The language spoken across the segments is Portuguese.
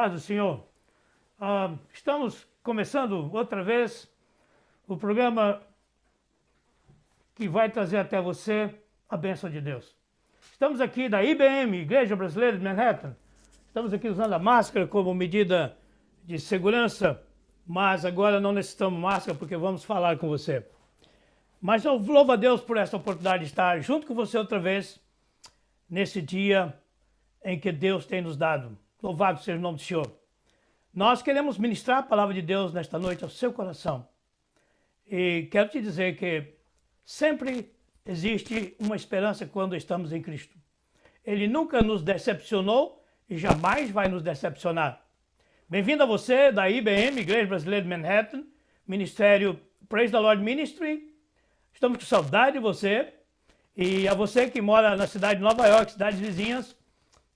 paz do Senhor. Estamos começando outra vez o programa que vai trazer até você a bênção de Deus. Estamos aqui da IBM, Igreja Brasileira de Manhattan. Estamos aqui usando a máscara como medida de segurança, mas agora não necessitamos máscara porque vamos falar com você. Mas eu louvo a Deus por essa oportunidade de estar junto com você outra vez, nesse dia em que Deus tem nos dado. Louvado seja o nome do Senhor. Nós queremos ministrar a palavra de Deus nesta noite ao seu coração. E quero te dizer que sempre existe uma esperança quando estamos em Cristo. Ele nunca nos decepcionou e jamais vai nos decepcionar. Bem-vindo a você da IBM, Igreja Brasileira de Manhattan, Ministério Praise the Lord Ministry. Estamos com saudade de você. E a você que mora na cidade de Nova York, cidades vizinhas,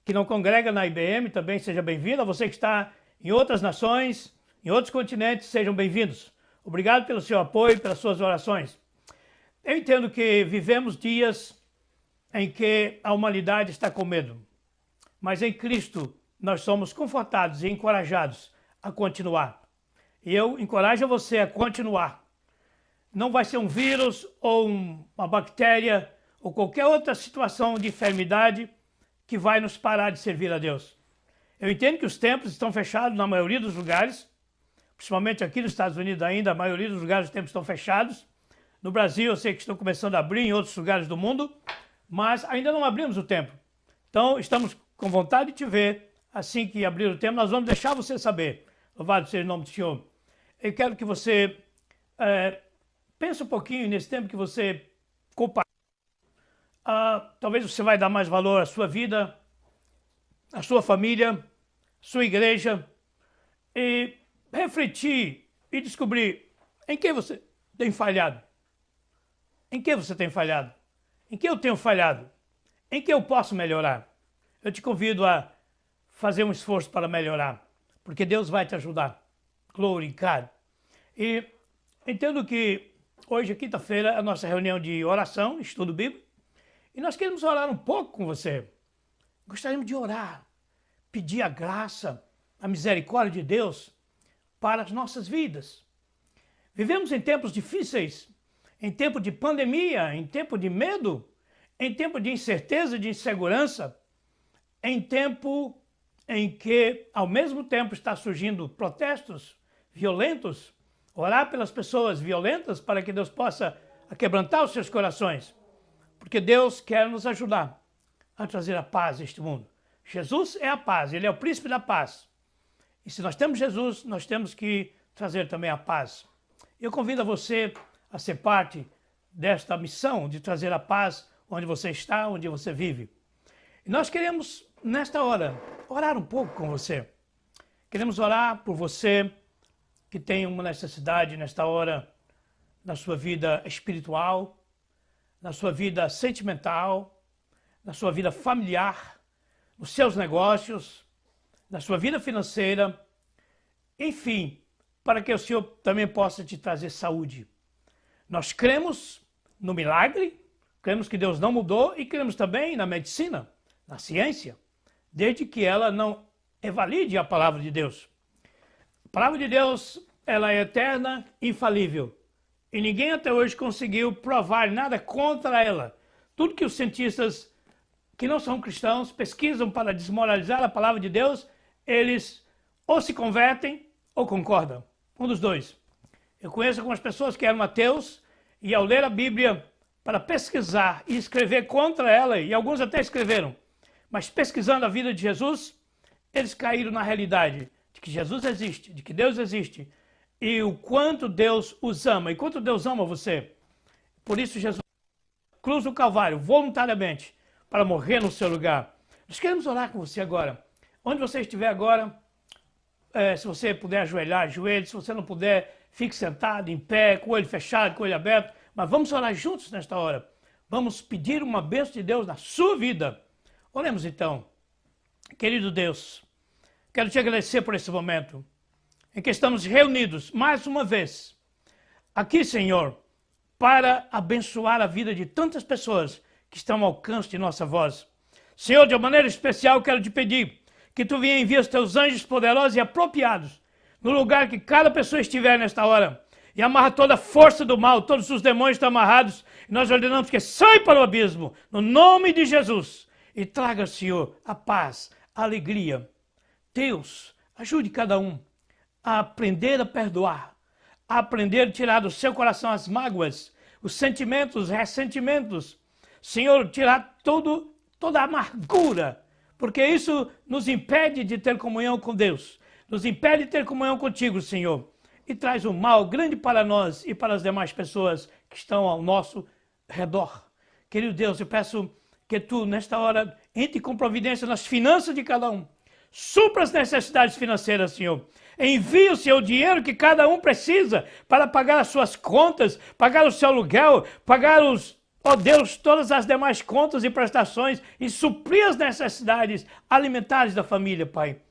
que não congrega na IBM, também seja bem-vindo. A você que está em outras nações, em outros continentes, sejam bem-vindos. Obrigado pelo seu apoio, pelas suas orações. Eu entendo que vivemos dias em que a humanidade está com medo, mas em Cristo nós somos confortados e encorajados a continuar. E eu encorajo você a continuar. Não vai ser um vírus ou uma bactéria ou qualquer outra situação de enfermidade que vai nos parar de servir a Deus. Eu entendo que os templos estão fechados na maioria dos lugares, principalmente aqui nos Estados Unidos ainda, a maioria dos lugares os templos estão fechados. No Brasil eu sei que estão começando a abrir em outros lugares do mundo, mas ainda não abrimos o templo. Então estamos com vontade de te ver. Assim que abrir o templo, nós vamos deixar você saber. Louvado seja o nome do Senhor. Eu quero que você pense um pouquinho nesse tempo que você compartilha. Talvez você vai dar mais valor à sua vida, à sua família, à sua igreja, e refletir e descobrir em que você tem falhado. Em que você tem falhado? Em que eu tenho falhado? Em que eu posso melhorar? Eu te convido a fazer um esforço para melhorar, porque Deus vai te ajudar. Glorificado. E entendo que hoje é quinta-feira, a nossa reunião de oração, estudo bíblico, e nós queremos orar um pouco com você. Gostaríamos de orar, pedir a graça, a misericórdia de Deus para as nossas vidas. Vivemos em tempos difíceis, em tempo de pandemia, em tempo de medo, em tempo de incerteza, de insegurança, em tempo em que, ao mesmo tempo, está surgindo protestos violentos. Orar pelas pessoas violentas para que Deus possa quebrantar os seus corações. Porque Deus quer nos ajudar a trazer a paz a este mundo. Jesus é a paz, Ele é o príncipe da paz. E se nós temos Jesus, nós temos que trazer também a paz. Eu convido a você a ser parte desta missão de trazer a paz onde você está, onde você vive. E nós queremos, nesta hora, orar um pouco com você. Queremos orar por você que tem uma necessidade nesta hora na sua vida espiritual, na sua vida sentimental, na sua vida familiar, nos seus negócios, na sua vida financeira, enfim, para que o Senhor também possa te trazer saúde. Nós cremos no milagre, cremos que Deus não mudou e cremos também na medicina, na ciência, desde que ela não invalide a palavra de Deus. A palavra de Deus, ela é eterna, infalível. E ninguém até hoje conseguiu provar nada contra ela. Tudo que os cientistas que não são cristãos pesquisam para desmoralizar a palavra de Deus, eles ou se convertem ou concordam. Um dos dois. Eu conheço algumas pessoas que eram ateus e ao ler a Bíblia para pesquisar e escrever contra ela, e alguns até escreveram, mas pesquisando a vida de Jesus, eles caíram na realidade de que Jesus existe, de que Deus existe, e o quanto Deus os ama, e quanto Deus ama você. Por isso Jesus cruz do Calvário, voluntariamente, para morrer no seu lugar. Nós queremos orar com você agora. Onde você estiver agora, se você puder ajoelhar, ajoelhe. Se você não puder, fique sentado, em pé, com o olho fechado, com o olho aberto. Mas vamos orar juntos nesta hora. Vamos pedir uma bênção de Deus na sua vida. Oremos então. Querido Deus, quero te agradecer por esse momento em que estamos reunidos mais uma vez aqui, Senhor, para abençoar a vida de tantas pessoas que estão ao alcance de nossa voz. Senhor, de uma maneira especial, quero te pedir que tu venha enviar os teus anjos poderosos e apropriados no lugar que cada pessoa estiver nesta hora. E amarra toda a força do mal, todos os demônios estão amarrados. E nós ordenamos que saia para o abismo, no nome de Jesus. E traga, Senhor, a paz, a alegria. Deus, ajude cada um a aprender a perdoar, a aprender a tirar do seu coração as mágoas, os sentimentos, os ressentimentos. Senhor, tirar toda a amargura, porque isso nos impede de ter comunhão com Deus, nos impede de ter comunhão contigo, Senhor, e traz um mal grande para nós e para as demais pessoas que estão ao nosso redor. Querido Deus, eu peço que tu, nesta hora, entre com providência nas finanças de cada um, supra as necessidades financeiras, Senhor. Envie o seu dinheiro que cada um precisa para pagar as suas contas, pagar o seu aluguel, pagar Deus, todas as demais contas e prestações e suprir as necessidades alimentares da família, Pai.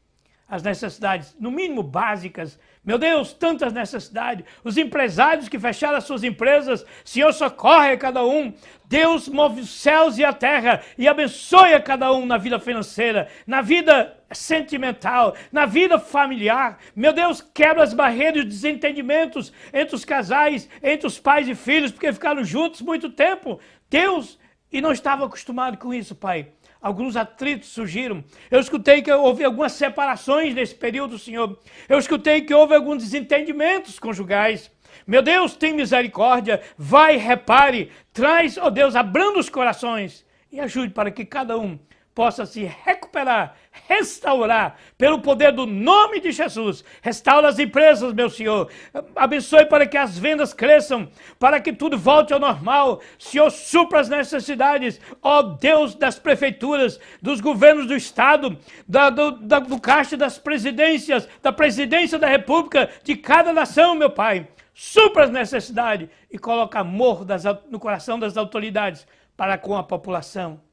As necessidades, no mínimo, básicas. Meu Deus, tantas necessidades. Os empresários que fecharam as suas empresas, Senhor, socorre a cada um. Deus move os céus e a terra e abençoe a cada um na vida financeira, na vida sentimental, na vida familiar. Meu Deus, quebra as barreiras e desentendimentos entre os casais, entre os pais e filhos, porque ficaram juntos muito tempo. Deus, e não estava acostumado com isso, Pai. Alguns atritos surgiram. Eu escutei que houve algumas separações nesse período, Senhor. Eu escutei que houve alguns desentendimentos conjugais. Meu Deus, tem misericórdia. Vai, repare. Traz, ó Deus, abrando os corações. E ajude para que cada um possa se recuperar, restaurar, pelo poder do nome de Jesus. Restaura as empresas, meu Senhor. Abençoe para que as vendas cresçam, para que tudo volte ao normal. Senhor, supra as necessidades, ó Deus, das prefeituras, dos governos do Estado, do Caixa das presidências, da presidência da República, de cada nação, meu Pai. Supra as necessidades e coloca amor no coração das autoridades para com a população.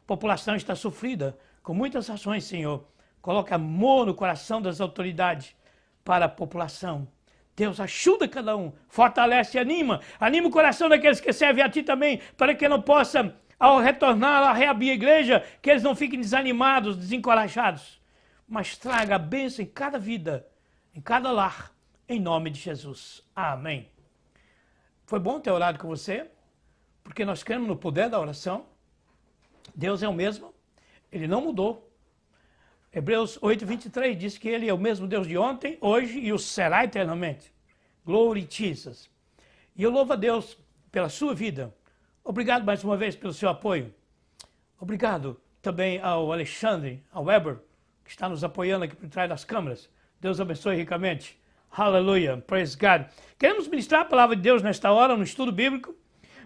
A população está sofrida com muitas ações, Senhor. Coloca amor no coração das autoridades para a população. Deus, ajuda cada um, fortalece e anima. Anima o coração daqueles que servem a Ti também, para que não possa, ao retornar a reabrir a igreja, que eles não fiquem desanimados, desencorajados. Mas traga a bênção em cada vida, em cada lar, em nome de Jesus. Amém. Foi bom ter orado com você, porque nós cremos no poder da oração. Deus é o mesmo, Ele não mudou. Hebreus 8:23 diz que Ele é o mesmo Deus de ontem, hoje e o será eternamente. Glory Jesus. E eu louvo a Deus pela sua vida. Obrigado mais uma vez pelo seu apoio. Obrigado também ao Alexandre, ao Weber, que está nos apoiando aqui por trás das câmeras. Deus abençoe ricamente. Aleluia. Praise God. Queremos ministrar a palavra de Deus nesta hora, no estudo bíblico,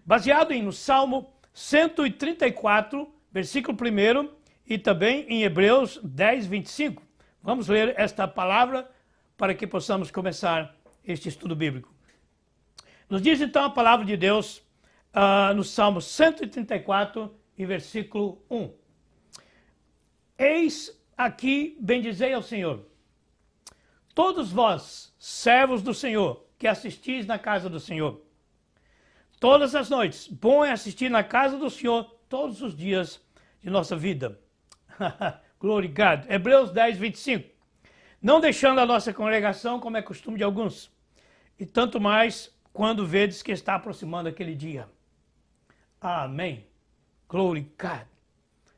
baseado no Salmo 134, versículo 1, e também em Hebreus 10:25. Vamos ler esta palavra para que possamos começar este estudo bíblico. Nos diz então a palavra de Deus no Salmo 134 e versículo 1. Eis aqui, bendizei ao Senhor, todos vós, servos do Senhor, que assistis na casa do Senhor. Todas as noites, bom é assistir na casa do Senhor todos os dias de nossa vida. Glory God. Hebreus 10:25. Não deixando a nossa congregação, como é costume de alguns, e tanto mais quando vedes que está aproximando aquele dia. Amém. Glory God.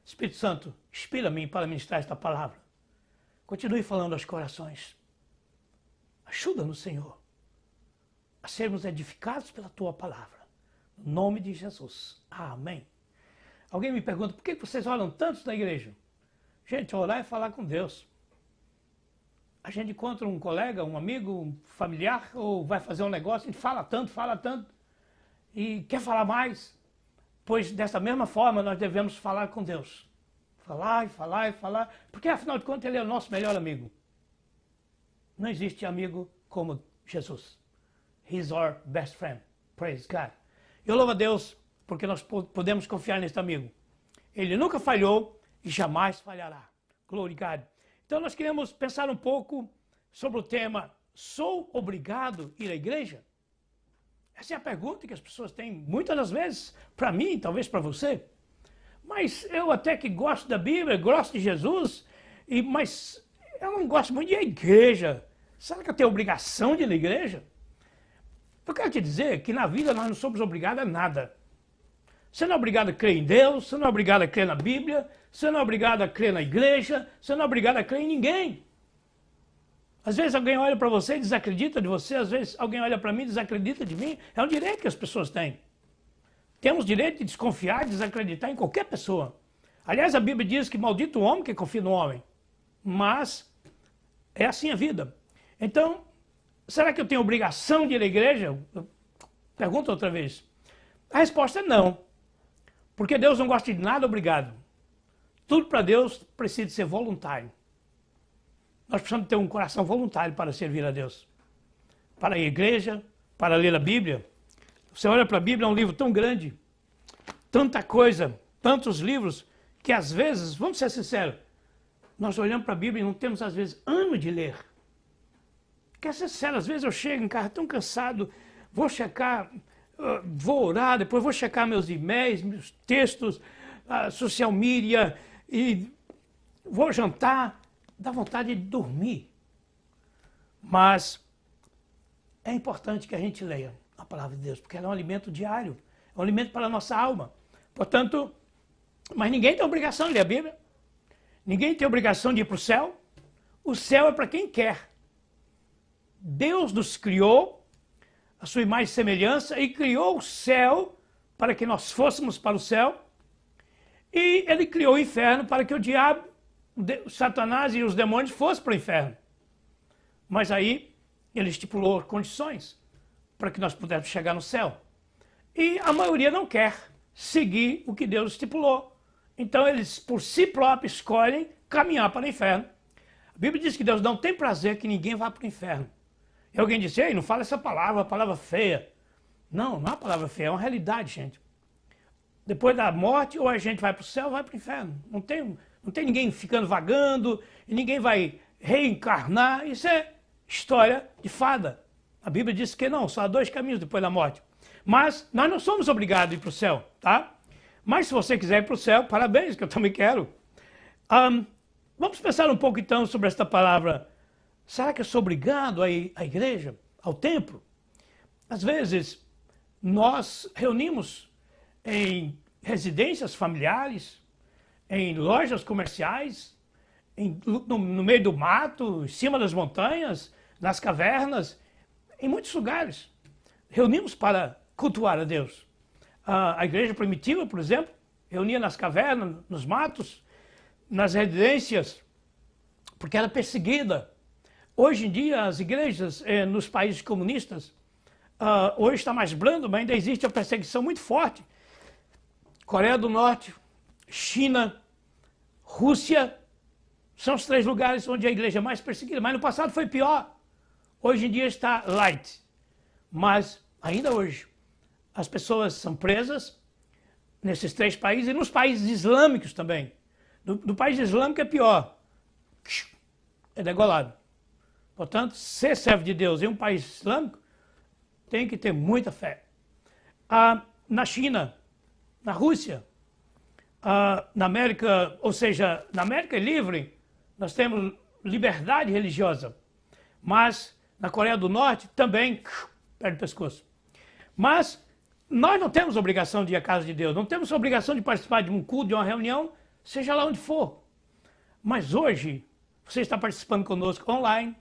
Espírito Santo, inspira-me para ministrar esta palavra. Continue falando aos corações. Ajuda-nos, Senhor, a sermos edificados pela Tua palavra. Em nome de Jesus. Amém. Alguém me pergunta, por que vocês oram tanto na igreja? Gente, orar é falar com Deus. A gente encontra um colega, um amigo, um familiar, ou vai fazer um negócio, a gente fala tanto, e quer falar mais. Pois dessa mesma forma nós devemos falar com Deus. Falar, porque afinal de contas Ele é o nosso melhor amigo. Não existe amigo como Jesus. He's our best friend. Praise God. Eu louvo a Deus porque nós podemos confiar nesse amigo. Ele nunca falhou e jamais falhará. Glory God. Então nós queremos pensar um pouco sobre o tema: sou obrigado a ir à igreja? Essa é a pergunta que as pessoas têm muitas das vezes, para mim, talvez para você. Mas eu até que gosto da Bíblia, gosto de Jesus, Mas eu não gosto muito de ir à igreja. Será que eu tenho obrigação de ir na igreja? Eu quero te dizer que na vida nós não somos obrigados a nada. Você não é obrigado a crer em Deus, você não é obrigado a crer na Bíblia, você não é obrigado a crer na igreja, você não é obrigado a crer em ninguém. Às vezes alguém olha para você e desacredita de você, às vezes alguém olha para mim e desacredita de mim. É um direito que as pessoas têm. Temos direito de desconfiar, de desacreditar em qualquer pessoa. Aliás, a Bíblia diz que maldito o homem que confia no homem. Mas é assim a vida. Então, será que eu tenho obrigação de ir à igreja? Pergunta outra vez. A resposta é não. Porque Deus não gosta de nada obrigado. Tudo para Deus precisa ser voluntário. Nós precisamos ter um coração voluntário para servir a Deus. Para ir à igreja, para ler a Bíblia. Você olha para a Bíblia, é um livro tão grande, tanta coisa, tantos livros, que às vezes, vamos ser sinceros, nós olhamos para a Bíblia e não temos às vezes ânimo de ler. Quer ser sincero, às vezes eu chego em casa tão cansado, vou checar, vou orar, depois vou checar meus e-mails, meus textos, social media, e vou jantar, dá vontade de dormir. Mas é importante que a gente leia a palavra de Deus, porque ela é um alimento diário, é um alimento para a nossa alma. Portanto, mas ninguém tem obrigação de ler a Bíblia, ninguém tem obrigação de ir para o céu. O céu é para quem quer. Deus nos criou a sua imagem e semelhança e criou o céu para que nós fôssemos para o céu, e ele criou o inferno para que o diabo, Satanás e os demônios fossem para o inferno. Mas aí ele estipulou condições para que nós pudéssemos chegar no céu. E a maioria não quer seguir o que Deus estipulou. Então eles, por si próprios, escolhem caminhar para o inferno. A Bíblia diz que Deus não tem prazer que ninguém vá para o inferno. E alguém disse, ei, não fala essa palavra, uma palavra feia. Não, não é uma palavra feia, é uma realidade, gente. Depois da morte, ou a gente vai para o céu ou vai para o inferno. Não tem ninguém ficando vagando, e ninguém vai reencarnar. Isso é história de fada. A Bíblia diz que não, só há dois caminhos depois da morte. Mas nós não somos obrigados a ir para o céu, tá? Mas se você quiser ir para o céu, parabéns, que eu também quero. Vamos pensar um pouco então sobre esta palavra. Será que eu sou obrigado a ir à igreja, ao templo? Às vezes, nós reunimos em residências familiares, em lojas comerciais, no meio do mato, em cima das montanhas, nas cavernas, em muitos lugares. Reunimos para cultuar a Deus. A igreja primitiva, por exemplo, reunia nas cavernas, nos matos, nas residências, porque era perseguida. Hoje em dia, as igrejas nos países comunistas, hoje está mais brando, mas ainda existe a perseguição muito forte. Coreia do Norte, China, Rússia, são os três lugares onde a igreja é mais perseguida. Mas no passado foi pior. Hoje em dia está light. Mas ainda hoje, as pessoas são presas nesses três países e nos países islâmicos também. No país islâmico é pior. É degolado. Portanto, ser servo de Deus em um país islâmico tem que ter muita fé. Na China, na Rússia, na América, ou seja, na América Livre, nós temos liberdade religiosa. Mas na Coreia do Norte também perde o pescoço. Mas nós não temos obrigação de ir à casa de Deus, não temos obrigação de participar de um culto, de uma reunião, seja lá onde for. Mas hoje, você está participando conosco online.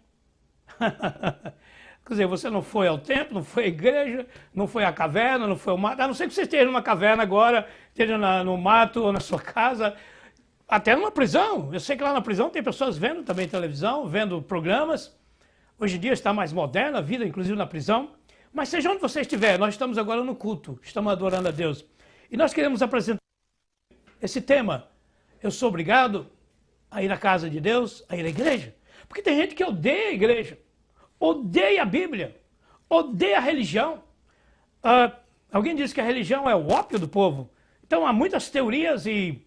Quer dizer, você não foi ao templo, não foi à igreja, não foi à caverna, não foi ao mato. A não ser que você esteja numa caverna agora, esteja no mato ou na sua casa, até numa prisão. Eu sei que lá na prisão tem pessoas vendo também televisão, vendo programas. Hoje em dia está mais moderna a vida, inclusive na prisão. Mas seja onde você estiver, nós estamos agora no culto, estamos adorando a Deus. E nós queremos apresentar esse tema. Eu sou obrigado a ir à casa de Deus, a ir à igreja? Porque tem gente que odeia a igreja, odeia a Bíblia, odeia a religião. Alguém diz que a religião é o ópio do povo. Então há muitas teorias e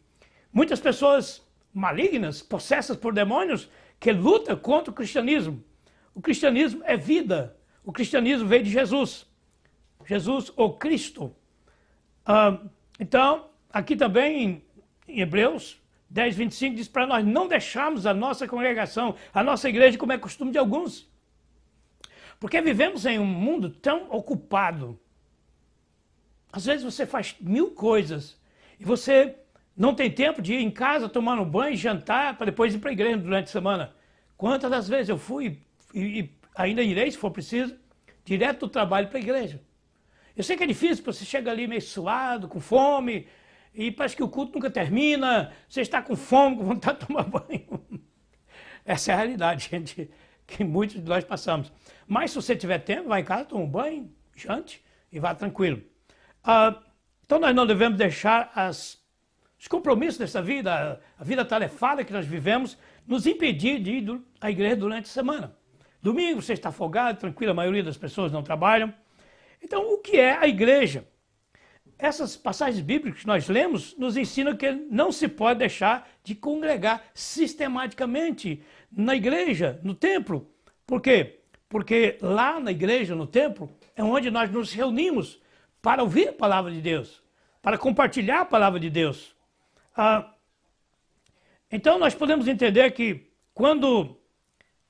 muitas pessoas malignas, possessas por demônios, que lutam contra o cristianismo. O cristianismo é vida. O cristianismo veio de Jesus. Jesus, o Cristo. Então, aqui também em Hebreus 10, 25 diz para nós não deixarmos a nossa congregação, a nossa igreja, como é costume de alguns. Porque vivemos em um mundo tão ocupado. Às vezes você faz 1000 coisas e você não tem tempo de ir em casa tomar um banho, jantar, para depois ir para a igreja durante a semana. Quantas das vezes eu fui e ainda irei, se for preciso, direto do trabalho para a igreja. Eu sei que é difícil, porque você chega ali meio suado, com fome, e parece que o culto nunca termina, você está com fome, com vontade de tomar banho. Essa é a realidade, gente, que muitos de nós passamos. Mas se você tiver tempo, vai em casa, toma um banho, jante e vá tranquilo. Então nós não devemos deixar os compromissos dessa vida, a vida tarefada que nós vivemos, nos impedir de ir à igreja durante a semana. Domingo você está folgado, tranquilo, a maioria das pessoas não trabalham. Então o que é a igreja? Essas passagens bíblicas que nós lemos nos ensinam que não se pode deixar de congregar sistematicamente na igreja, no templo. Por quê? Porque lá na igreja, no templo, é onde nós nos reunimos para ouvir a palavra de Deus, para compartilhar a palavra de Deus. Então nós podemos entender que quando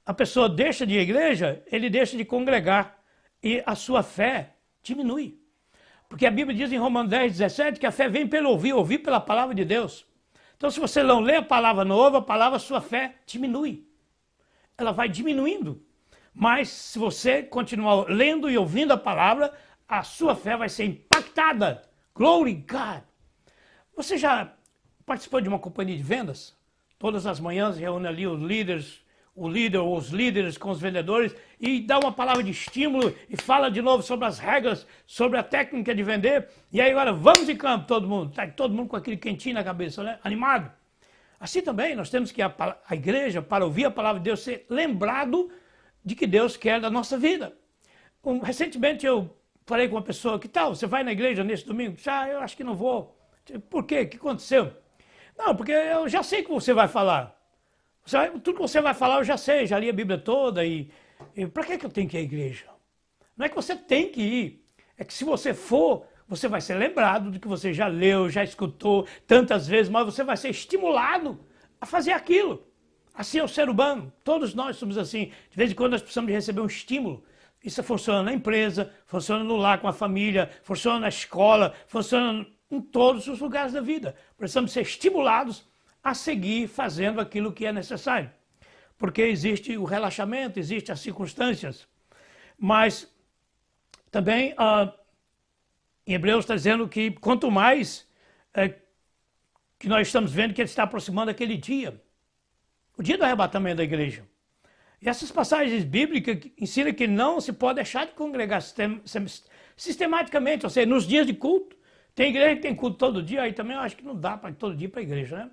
a pessoa deixa de ir à igreja, ele deixa de congregar e a sua fé diminui. Porque a Bíblia diz em Romanos 10, 17 que a fé vem pelo ouvir pela palavra de Deus. Então se você não lê a palavra, não ouve a palavra, a sua fé diminui. Ela vai diminuindo. Mas se você continuar lendo e ouvindo a palavra, a sua fé vai ser impactada. Glory God! Você já participou de uma companhia de vendas? Todas as manhãs reúne ali os líderes, o líder ou os líderes com os vendedores e dá uma palavra de estímulo e fala de novo sobre as regras, sobre a técnica de vender. E aí agora vamos em campo todo mundo. Está todo mundo com aquele quentinho na cabeça, né? Animado. Assim também nós temos que a igreja, para ouvir a palavra de Deus, ser lembrado de que Deus quer da nossa vida. Recentemente eu falei com uma pessoa, que tal, você vai na igreja nesse domingo? Eu acho que não vou. Por quê? O que aconteceu? Não, porque eu já sei o que você vai falar. Tudo que você vai falar eu já sei, já li a Bíblia toda e para que eu tenho que ir à igreja? Não é que você tem que ir, é que se você for, você vai ser lembrado do que você já leu, já escutou tantas vezes, mas você vai ser estimulado a fazer aquilo. Assim é o ser humano, todos nós somos assim. De vez em quando nós precisamos de receber um estímulo. Isso funciona na empresa, funciona no lar com a família, funciona na escola, funciona em todos os lugares da vida. Precisamos ser estimulados a seguir fazendo aquilo que é necessário. Porque existe o relaxamento, existem as circunstâncias. Mas também em Hebreus está dizendo que quanto mais que nós estamos vendo que ele está aproximando aquele dia, o dia do arrebatamento da igreja. E essas passagens bíblicas ensinam que não se pode deixar de congregar sistematicamente, ou seja, nos dias de culto. Tem igreja que tem culto todo dia, aí também eu acho que não dá para todo dia para a igreja, né?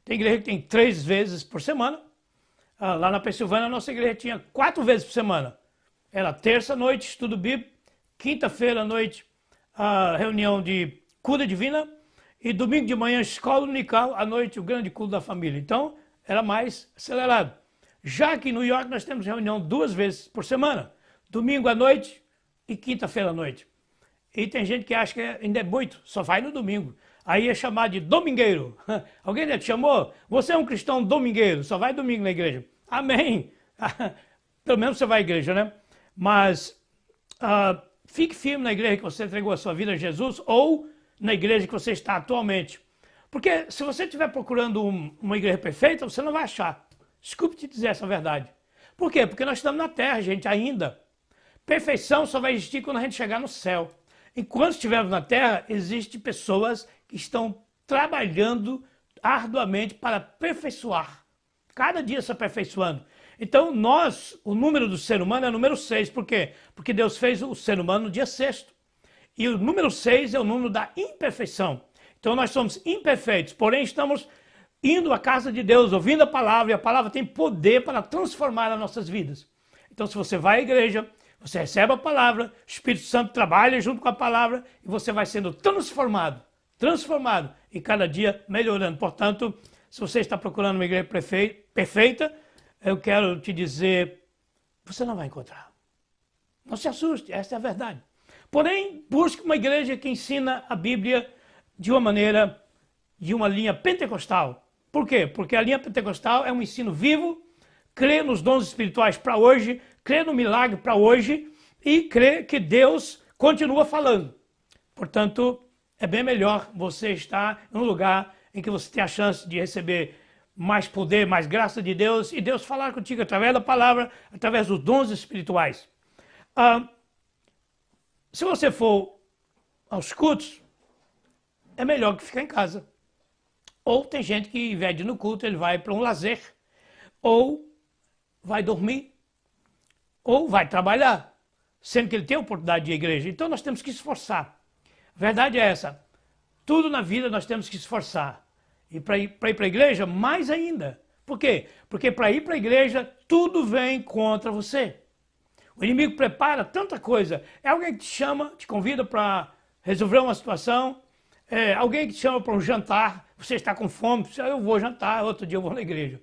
Tem igreja que tem 3 vezes por semana. Lá na Pensilvânia, a nossa igreja tinha 4 vezes por semana. Era terça noite, estudo bíblico, quinta-feira à noite, a reunião de cura divina, e domingo de manhã, escola dominical, à noite, o grande culto da família. Então, era mais acelerado. Já que em New York nós temos reunião 2 vezes por semana, domingo à noite e quinta-feira à noite. E tem gente que acha que ainda é muito, só vai no domingo. Aí é chamado de domingueiro. Alguém já te chamou? Você é um cristão domingueiro, só vai domingo na igreja. Amém. Pelo menos você vai à igreja, né? Mas fique firme na igreja que você entregou a sua vida a Jesus ou na igreja que você está atualmente. Porque se você estiver procurando uma igreja perfeita, você não vai achar. Desculpe te dizer essa verdade. Por quê? Porque nós estamos na terra, gente, ainda. Perfeição só vai existir quando a gente chegar no céu. Enquanto estivermos na terra, existem pessoas que estão trabalhando arduamente para aperfeiçoar. Cada dia se aperfeiçoando. Então o número do ser humano é o número 6. Por quê? Porque Deus fez o ser humano no dia 6º. E o número 6 é o número da imperfeição. Então nós somos imperfeitos, porém estamos indo à casa de Deus, ouvindo a palavra, e a palavra tem poder para transformar as nossas vidas. Então se você vai à igreja, você recebe a palavra, o Espírito Santo trabalha junto com a palavra e você vai sendo transformado e cada dia melhorando. Portanto, se você está procurando uma igreja perfeita, eu quero te dizer, você não vai encontrar. Não se assuste, essa é a verdade. Porém, busque uma igreja que ensina a Bíblia de uma maneira, de uma linha pentecostal. Por quê? Porque a linha pentecostal é um ensino vivo, crê nos dons espirituais para hoje, crê no milagre para hoje e crê que Deus continua falando. Portanto, é bem melhor você estar em um lugar em que você tem a chance de receber mais poder, mais graça de Deus e Deus falar contigo através da palavra, através dos dons espirituais. Se você for aos cultos, é melhor que ficar em casa. Ou tem gente que, ao invés de ir no culto, ele vai para um lazer, ou vai dormir, ou vai trabalhar, sendo que ele tem a oportunidade de ir à igreja. Então nós temos que esforçar. A verdade é essa, tudo na vida nós temos que esforçar. E para ir para a igreja, mais ainda. Por quê? Porque para ir para a igreja, tudo vem contra você. O inimigo prepara tanta coisa. É alguém que te chama, te convida para resolver uma situação, alguém que te chama para um jantar, você está com fome, eu vou jantar, outro dia eu vou na igreja.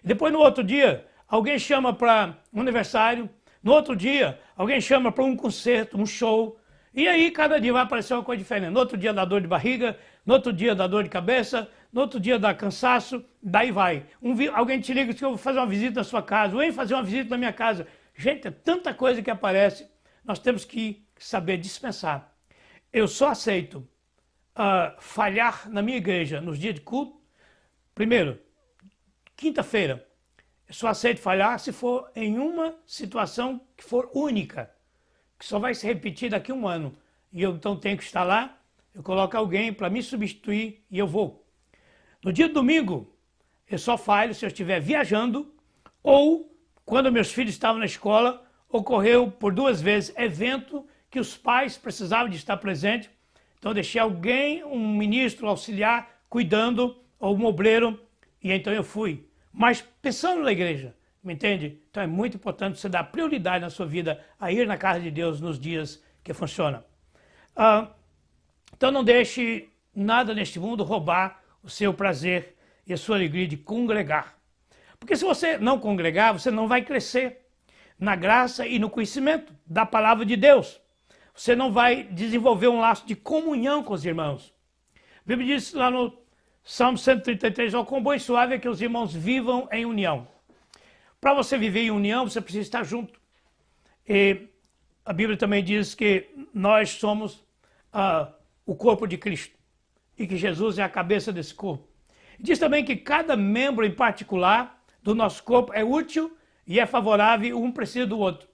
E depois no outro dia, alguém chama para um aniversário, no outro dia, alguém chama para um concerto, um show, e aí cada dia vai aparecer uma coisa diferente. No outro dia dá dor de barriga, no outro dia dá dor de cabeça, no outro dia dá cansaço, daí vai. Alguém te liga e diz que eu vou fazer uma visita na sua casa, vem fazer uma visita na minha casa. Gente, é tanta coisa que aparece, nós temos que saber dispensar. Eu só aceito falhar na minha igreja nos dias de culto. Primeiro, quinta-feira, eu só aceito falhar se for em uma situação que for única, que só vai se repetir daqui a um ano. E eu então tenho que estar lá, eu coloco alguém para me substituir e eu vou. No dia de domingo, eu só falho se eu estiver viajando ou quando meus filhos estavam na escola, ocorreu por 2 vezes evento que os pais precisavam de estar presentes. Então eu deixei alguém, um ministro auxiliar, cuidando, ou um obreiro, e então eu fui. Mas pensando na igreja, me entende? Então é muito importante você dar prioridade na sua vida a ir na casa de Deus nos dias que funciona. Então não deixe nada neste mundo roubar o seu prazer e a sua alegria de congregar. Porque se você não congregar, você não vai crescer na graça e no conhecimento da palavra de Deus. Você não vai desenvolver um laço de comunhão com os irmãos. A Bíblia diz lá no Salmo 133, ó, quão bom e suave é que os irmãos vivam em união. Para você viver em união, você precisa estar junto. E a Bíblia também diz que nós somos o corpo de Cristo e que Jesus é a cabeça desse corpo. Diz também que cada membro em particular do nosso corpo é útil e é favorável, um precisa do outro.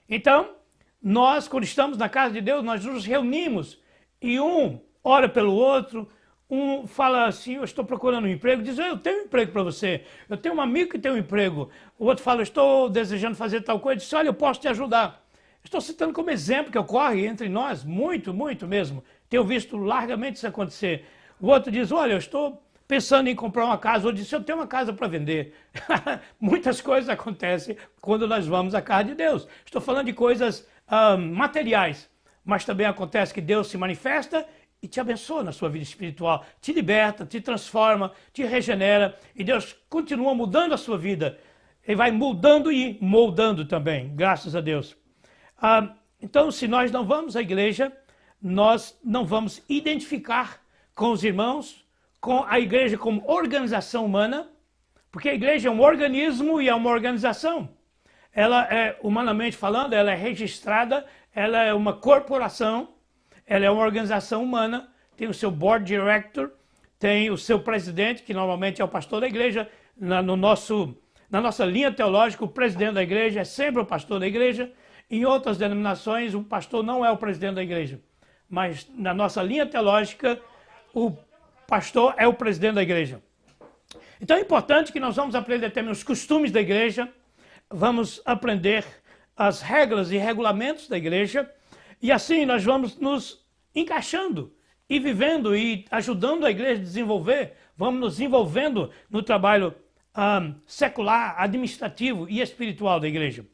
Então, nós, quando estamos na casa de Deus, nós nos reunimos e um ora pelo outro, um fala assim, eu estou procurando um emprego, diz, eu tenho um emprego para você, eu tenho um amigo que tem um emprego, o outro fala, eu estou desejando fazer tal coisa, diz, olha, eu posso te ajudar. Estou citando como exemplo que ocorre entre nós, muito, muito mesmo. Tenho visto largamente isso acontecer. O outro diz, olha, eu estou pensando em comprar uma casa, ou disse, eu tenho uma casa para vender. Muitas coisas acontecem quando nós vamos à casa de Deus. Estou falando de coisas materiais, mas também acontece que Deus se manifesta e te abençoa na sua vida espiritual, te liberta, te transforma, te regenera, e Deus continua mudando a sua vida. Ele vai mudando e moldando também, graças a Deus. Então, se nós não vamos à igreja, nós não vamos identificar com os irmãos, com a igreja como organização humana, porque a igreja é um organismo e é uma organização. Ela é, humanamente falando, ela é registrada, ela é uma corporação, ela é uma organização humana, tem o seu board director, tem o seu presidente, que normalmente é o pastor da igreja. Na nossa linha teológica, o presidente da igreja é sempre o pastor da igreja. Em outras denominações, o pastor não é o presidente da igreja. Mas na nossa linha teológica, o pastor é o presidente da igreja. Então é importante que nós vamos aprender também os costumes da igreja, vamos aprender as regras e regulamentos da igreja, e assim nós vamos nos encaixando e vivendo e ajudando a igreja a desenvolver, vamos nos envolvendo no trabalho secular, administrativo e espiritual da igreja.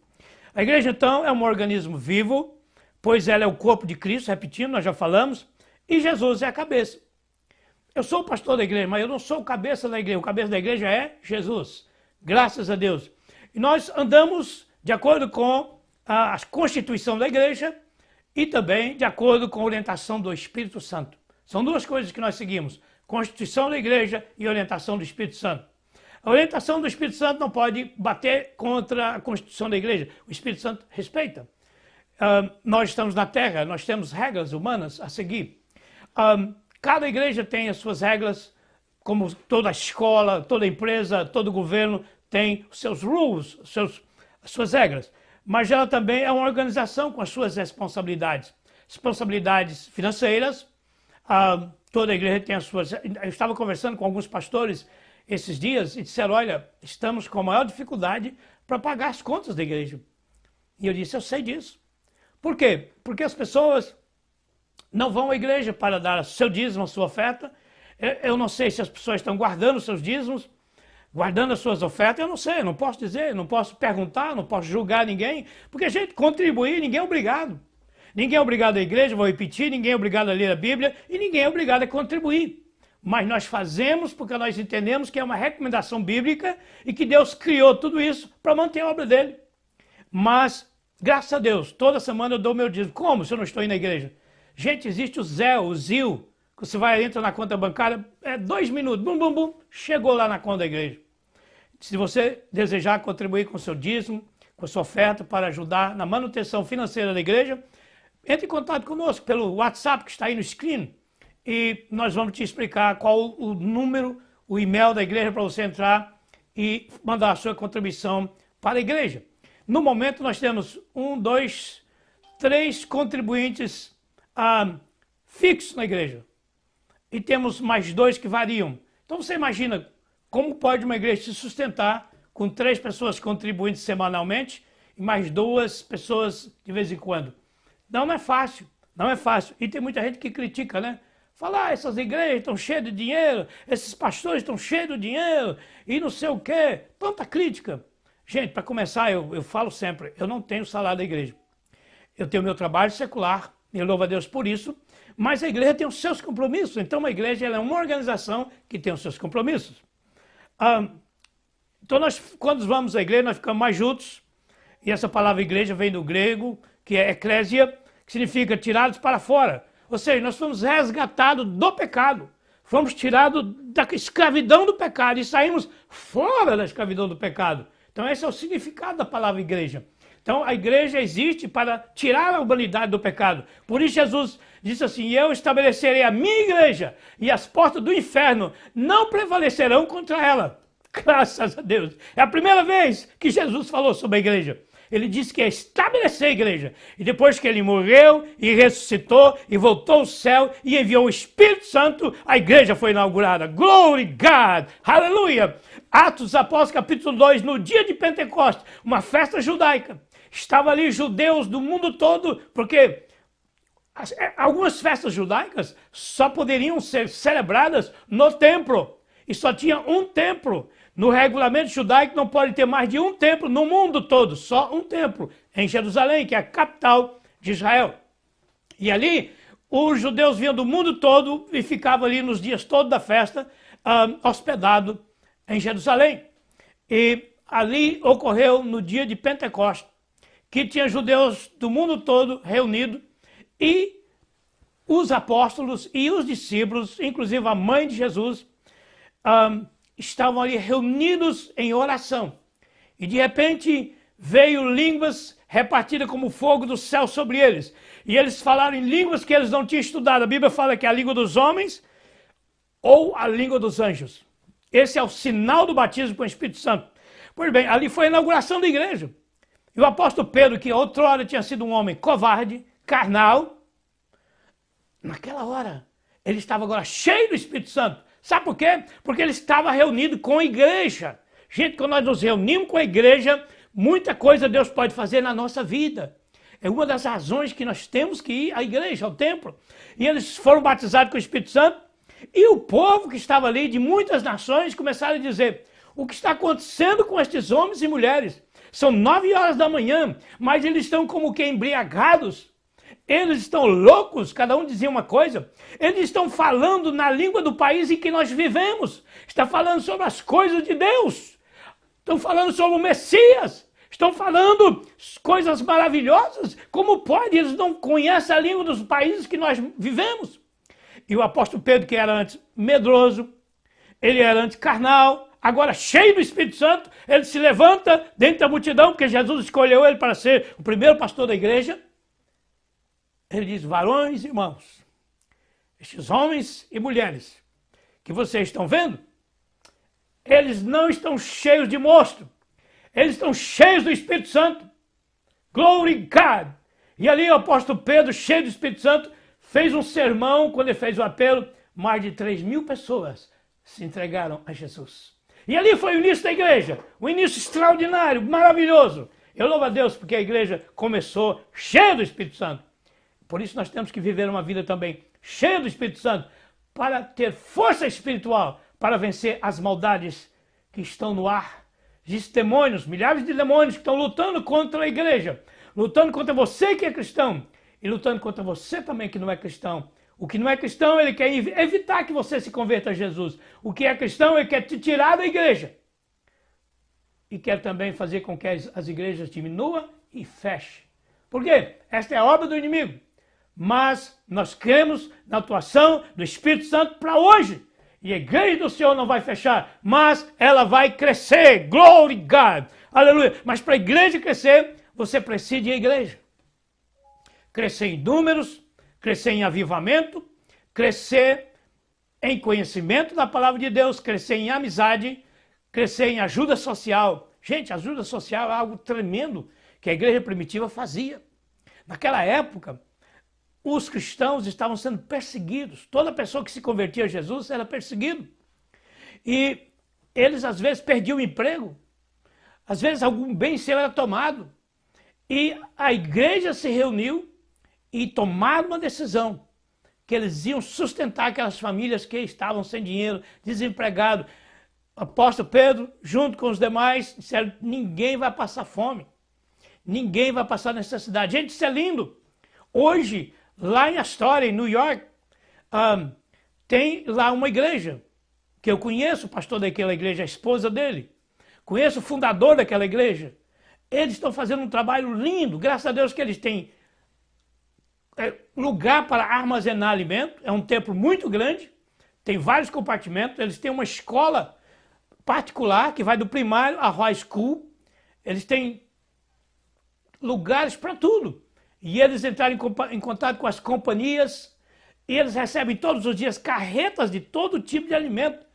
A igreja, então, é um organismo vivo, pois ela é o corpo de Cristo, repetindo, nós já falamos, e Jesus é a cabeça. Eu sou o pastor da igreja, mas eu não sou o cabeça da igreja. O cabeça da igreja é Jesus. Graças a Deus. E nós andamos de acordo com a constituição da igreja e também de acordo com a orientação do Espírito Santo. São duas coisas que nós seguimos. constituição da igreja e orientação do Espírito Santo. A orientação do Espírito Santo não pode bater contra a constituição da igreja. O Espírito Santo respeita. Nós estamos na Terra, nós temos regras humanas a seguir. Cada igreja tem as suas regras, como toda escola, toda empresa, todo governo tem os seus rules, as suas regras. Mas ela também é uma organização com as suas responsabilidades. Responsabilidades financeiras, toda igreja tem as suas... Eu estava conversando com alguns pastores esses dias e disseram, olha, estamos com a maior dificuldade para pagar as contas da igreja. E eu disse, eu sei disso. Por quê? Porque as pessoas não vão à igreja para dar seu dízimo, a sua oferta. Eu não sei se as pessoas estão guardando seus dízimos, guardando as suas ofertas, eu não sei, eu não posso dizer, não posso perguntar, não posso julgar ninguém, porque a gente contribuir, ninguém é obrigado. Ninguém é obrigado à igreja, vou repetir, ninguém é obrigado a ler a Bíblia e ninguém é obrigado a contribuir. Mas nós fazemos porque nós entendemos que é uma recomendação bíblica e que Deus criou tudo isso para manter a obra dele. Mas, graças a Deus, toda semana eu dou meu dízimo. Como se eu não estou indo na igreja? Gente, existe o Zé, o Zil, que você vai, entra na conta bancária, 2 minutos, bum, bum, bum, chegou lá na conta da igreja. Se você desejar contribuir com o seu dízimo, com a sua oferta para ajudar na manutenção financeira da igreja, entre em contato conosco pelo WhatsApp que está aí no screen e nós vamos te explicar qual o número, o e-mail da igreja para você entrar e mandar a sua contribuição para a igreja. No momento nós temos 1, 2, 3 contribuintes fixos na igreja e temos mais 2 que variam. Então você imagina como pode uma igreja se sustentar com 3 pessoas contribuindo semanalmente e mais 2 pessoas de vez em quando. Não é fácil, não é fácil. E tem muita gente que critica, né? Fala, essas igrejas estão cheias de dinheiro, esses pastores estão cheios de dinheiro e não sei o quê. Tanta crítica. Gente, para começar, eu falo sempre, eu não tenho salário da igreja. Eu tenho meu trabalho secular, eu louvo a Deus por isso, mas a igreja tem os seus compromissos. Então a igreja ela é uma organização que tem os seus compromissos. Então nós, quando vamos à igreja, nós ficamos mais juntos. E essa palavra igreja vem do grego, que é eclésia, que significa tirados para fora. Ou seja, nós fomos resgatados do pecado. Fomos tirados da escravidão do pecado e saímos fora da escravidão do pecado. Então esse é o significado da palavra igreja. Então a igreja existe para tirar a humanidade do pecado. Por isso Jesus disse assim, eu estabelecerei a minha igreja e as portas do inferno não prevalecerão contra ela. Graças a Deus. É a primeira vez que Jesus falou sobre a igreja. Ele disse que ia estabelecer a igreja. E depois que ele morreu e ressuscitou e voltou ao céu e enviou o Espírito Santo, a igreja foi inaugurada. Glory God! Aleluia! Atos dos Apóstolos, capítulo 2, no dia de Pentecostes, uma festa judaica. Estavam ali judeus do mundo todo, porque algumas festas judaicas só poderiam ser celebradas no templo. E só tinha um templo. No regulamento judaico não pode ter mais de um templo no mundo todo, só um templo, em Jerusalém, que é a capital de Israel. E ali, os judeus vinham do mundo todo e ficavam ali nos dias todos da festa, hospedado em Jerusalém. E ali ocorreu no dia de Pentecostes, que tinha judeus do mundo todo reunidos e os apóstolos e os discípulos, inclusive a mãe de Jesus, estavam ali reunidos em oração. E de repente veio línguas repartidas como fogo do céu sobre eles. E eles falaram em línguas que eles não tinham estudado. A Bíblia fala que é a língua dos homens ou a língua dos anjos. Esse é o sinal do batismo com o Espírito Santo. Pois bem, ali foi a inauguração da igreja. E o apóstolo Pedro, que outrora tinha sido um homem covarde, carnal, naquela hora, ele estava agora cheio do Espírito Santo. Sabe por quê? Porque ele estava reunido com a igreja. Gente, quando nós nos reunimos com a igreja, muita coisa Deus pode fazer na nossa vida. É uma das razões que nós temos que ir à igreja, ao templo. E eles foram batizados com o Espírito Santo. E o povo que estava ali, de muitas nações, começaram a dizer, o que está acontecendo com estes homens e mulheres? São 9 horas da manhã, mas eles estão como que embriagados. Eles estão loucos, cada um dizia uma coisa. Eles estão falando na língua do país em que nós vivemos. Está falando sobre as coisas de Deus. Estão falando sobre o Messias. Estão falando coisas maravilhosas. Como pode? Eles não conhecem a língua dos países que nós vivemos. E o apóstolo Pedro, que era antes medroso, ele era antes carnal, agora cheio do Espírito Santo, ele se levanta dentro da multidão, porque Jesus escolheu ele para ser o primeiro pastor da igreja. Ele diz: varões e irmãos, estes homens e mulheres que vocês estão vendo, eles não estão cheios de monstro, eles estão cheios do Espírito Santo. Glory God! E ali o apóstolo Pedro, cheio do Espírito Santo, fez um sermão. Quando ele fez o apelo, mais de 3.000 pessoas se entregaram a Jesus. E ali foi o início da igreja, um início extraordinário, maravilhoso. Eu louvo a Deus porque a igreja começou cheia do Espírito Santo. Por isso nós temos que viver uma vida também cheia do Espírito Santo, para ter força espiritual, para vencer as maldades que estão no ar. Existem demônios, milhares de demônios que estão lutando contra a igreja, lutando contra você que é cristão e lutando contra você também que não é cristão. O que não é cristão, ele quer evitar que você se converta a Jesus. O que é cristão, ele quer te tirar da igreja. E quer também fazer com que as igrejas diminuam e fechem. Por quê? Esta é a obra do inimigo. Mas nós cremos na atuação do Espírito Santo para hoje. E a igreja do Senhor não vai fechar, mas ela vai crescer. Glory God. Aleluia. Mas para a igreja crescer, você precisa de igreja. Crescer em números, crescer em avivamento, crescer em conhecimento da palavra de Deus, crescer em amizade, crescer em ajuda social. Gente, ajuda social é algo tremendo que a igreja primitiva fazia. Naquela época, os cristãos estavam sendo perseguidos. Toda pessoa que se convertia a Jesus era perseguido. E eles às vezes perdiam o emprego, às vezes algum bem seu era tomado. E a igreja se reuniu e tomaram uma decisão, que eles iam sustentar aquelas famílias que estavam sem dinheiro, desempregados. O apóstolo Pedro, junto com os demais, disseram: ninguém vai passar fome, ninguém vai passar necessidade. Gente, isso é lindo. Hoje, lá em Astoria, em New York, tem lá uma igreja, que eu conheço o pastor daquela igreja, a esposa dele, conheço o fundador daquela igreja. Eles estão fazendo um trabalho lindo, graças a Deus que eles têm lugar para armazenar alimento, é um templo muito grande, tem vários compartimentos, eles têm uma escola particular que vai do primário à high school, eles têm lugares para tudo. E eles entraram em contato com as companhias, e eles recebem todos os dias carretas de todo tipo de alimento.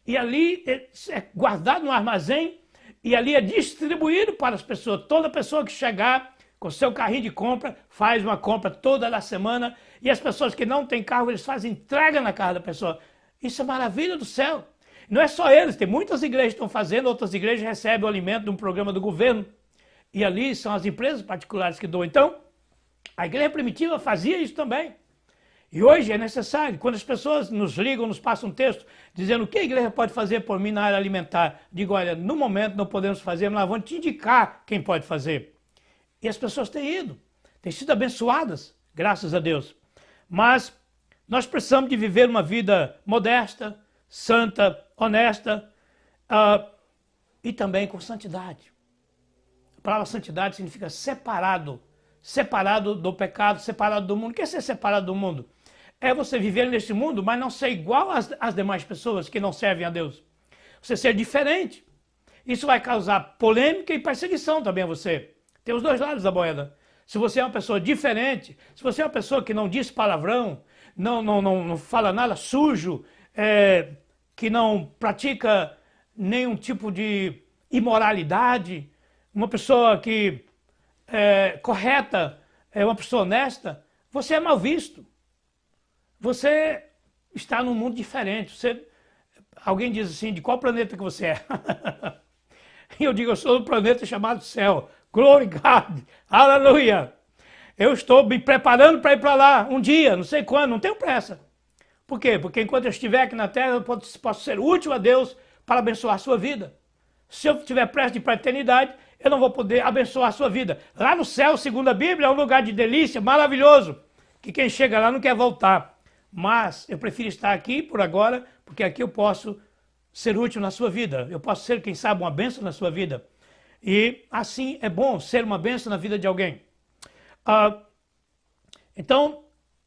E ali é guardado no armazém, e ali é distribuído para as pessoas. Toda pessoa que chegar com seu carrinho de compra, faz uma compra toda da semana, e as pessoas que não têm carro, eles fazem entrega na casa da pessoa. Isso é maravilha do céu. Não é só eles, tem muitas igrejas que estão fazendo, outras igrejas recebem o alimento de um programa do governo, e ali são as empresas particulares que doam. Então, a igreja primitiva fazia isso também. E hoje é necessário. Quando as pessoas nos ligam, nos passam um texto dizendo o que a igreja pode fazer por mim na área alimentar, digo: olha, no momento não podemos fazer, mas nós vamos te indicar quem pode fazer. E as pessoas têm ido, têm sido abençoadas, graças a Deus. Mas nós precisamos de viver uma vida modesta, santa, honesta e também com santidade. A palavra santidade significa separado. Separado do pecado, separado do mundo. O que é ser separado do mundo? É você viver nesse mundo, mas não ser igual às demais pessoas que não servem a Deus. Você ser diferente. Isso vai causar polêmica e perseguição também a você. Tem os dois lados da moeda. Se você é uma pessoa diferente, se você é uma pessoa que não diz palavrão, não fala nada sujo, que não pratica nenhum tipo de imoralidade, uma pessoa que correta, uma pessoa honesta, você é mal visto. Você está num mundo diferente. Alguém diz assim: de qual planeta que você é? E eu digo: eu sou do planeta chamado céu. Glory God, aleluia. Eu estou me preparando para ir para lá um dia, não sei quando, não tenho pressa. Por quê? Porque enquanto eu estiver aqui na terra, eu posso ser útil a Deus para abençoar a sua vida. Se eu tiver pressa de ir para a eternidade, eu não vou poder abençoar a sua vida. Lá no céu, segundo a Bíblia, é um lugar de delícia, maravilhoso, que quem chega lá não quer voltar. Mas eu prefiro estar aqui por agora, porque aqui eu posso ser útil na sua vida. Eu posso ser, quem sabe, uma bênção na sua vida. E assim é bom ser uma bênção na vida de alguém. Então,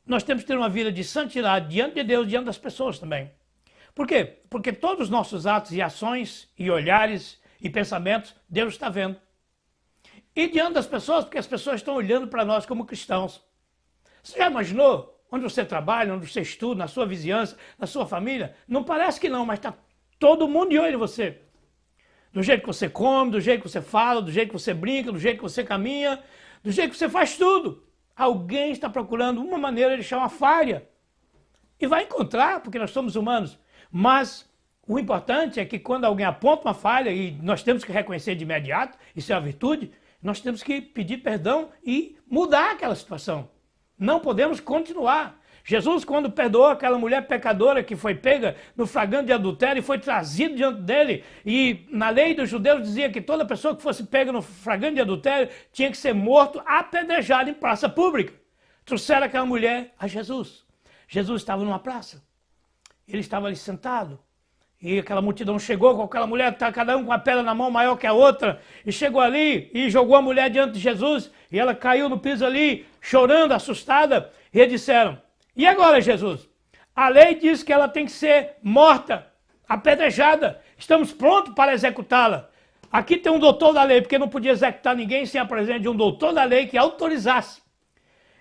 nós temos que ter uma vida de santidade diante de Deus, diante das pessoas também. Por quê? Porque todos os nossos atos e ações e olhares e pensamentos, Deus está vendo. E diante das pessoas, porque as pessoas estão olhando para nós como cristãos. Você já imaginou onde você trabalha, onde você estuda, na sua vizinhança, na sua família? Não parece que não, mas está todo mundo de olho em você. Do jeito que você come, do jeito que você fala, do jeito que você brinca, do jeito que você caminha, do jeito que você faz tudo. Alguém está procurando uma maneira de deixar uma falha. E vai encontrar, porque nós somos humanos. Mas o importante é que quando alguém aponta uma falha, e nós temos que reconhecer de imediato, isso é uma virtude, nós temos que pedir perdão e mudar aquela situação. Não podemos continuar. Jesus, quando perdoou aquela mulher pecadora que foi pega no flagrante de adultério e foi trazido diante dele, e na lei dos judeus dizia que toda pessoa que fosse pega no flagrante de adultério tinha que ser morto apedrejado em praça pública. Trouxeram aquela mulher a Jesus. Jesus estava numa praça. Ele estava ali sentado. E aquela multidão chegou com aquela mulher, cada um com a pedra na mão maior que a outra, e chegou ali e jogou a mulher diante de Jesus, e ela caiu no piso ali, chorando, assustada, e eles disseram: e agora, Jesus? A lei diz que ela tem que ser morta, apedrejada, estamos prontos para executá-la. Aqui tem um doutor da lei, porque não podia executar ninguém sem a presença de um doutor da lei que autorizasse.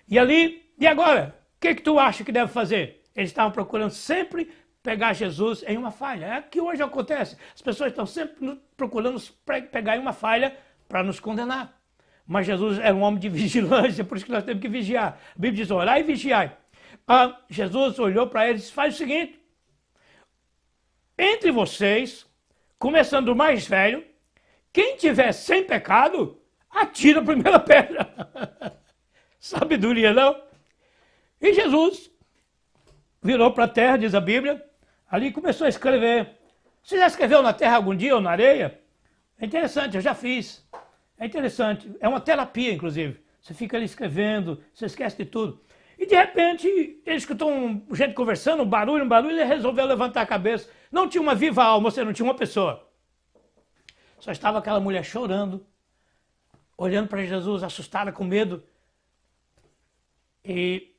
E ali, e agora? O que tu acha que deve fazer? Eles estavam procurando sempre pegar Jesus em uma falha. É o que hoje acontece. As pessoas estão sempre procurando pegar em uma falha para nos condenar. Mas Jesus era um homem de vigilância, por isso que nós temos que vigiar. A Bíblia diz: orai e vigiai. Jesus olhou para eles e disse: faz o seguinte, entre vocês, começando do mais velho, quem tiver sem pecado, atira a primeira pedra. Sabedoria, não? E Jesus virou para a terra, diz a Bíblia, ali começou a escrever. Você já escreveu na terra algum dia ou na areia? É interessante, eu já fiz. É interessante, é uma terapia, inclusive. Você fica ali escrevendo, você esquece de tudo. E de repente, ele escutou gente conversando, um barulho, e ele resolveu levantar a cabeça. Não tinha uma viva alma, ou seja, não tinha uma pessoa. Só estava aquela mulher chorando, olhando para Jesus, assustada, com medo. E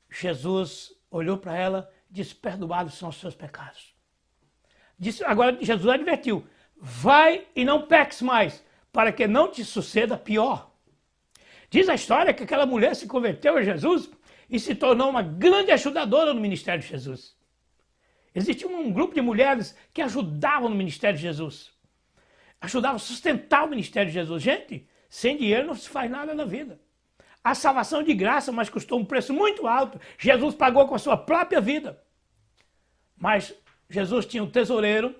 Jesus olhou para ela e disse: perdoados são os seus pecados. Agora Jesus advertiu: vai e não peques mais, para que não te suceda pior. Diz a história que aquela mulher se converteu a Jesus e se tornou uma grande ajudadora no ministério de Jesus. Existia um grupo de mulheres que ajudavam no ministério de Jesus. Ajudavam a sustentar o ministério de Jesus. Gente, sem dinheiro não se faz nada na vida. A salvação de graça, mas custou um preço muito alto. Jesus pagou com a sua própria vida. Mas Jesus tinha um tesoureiro,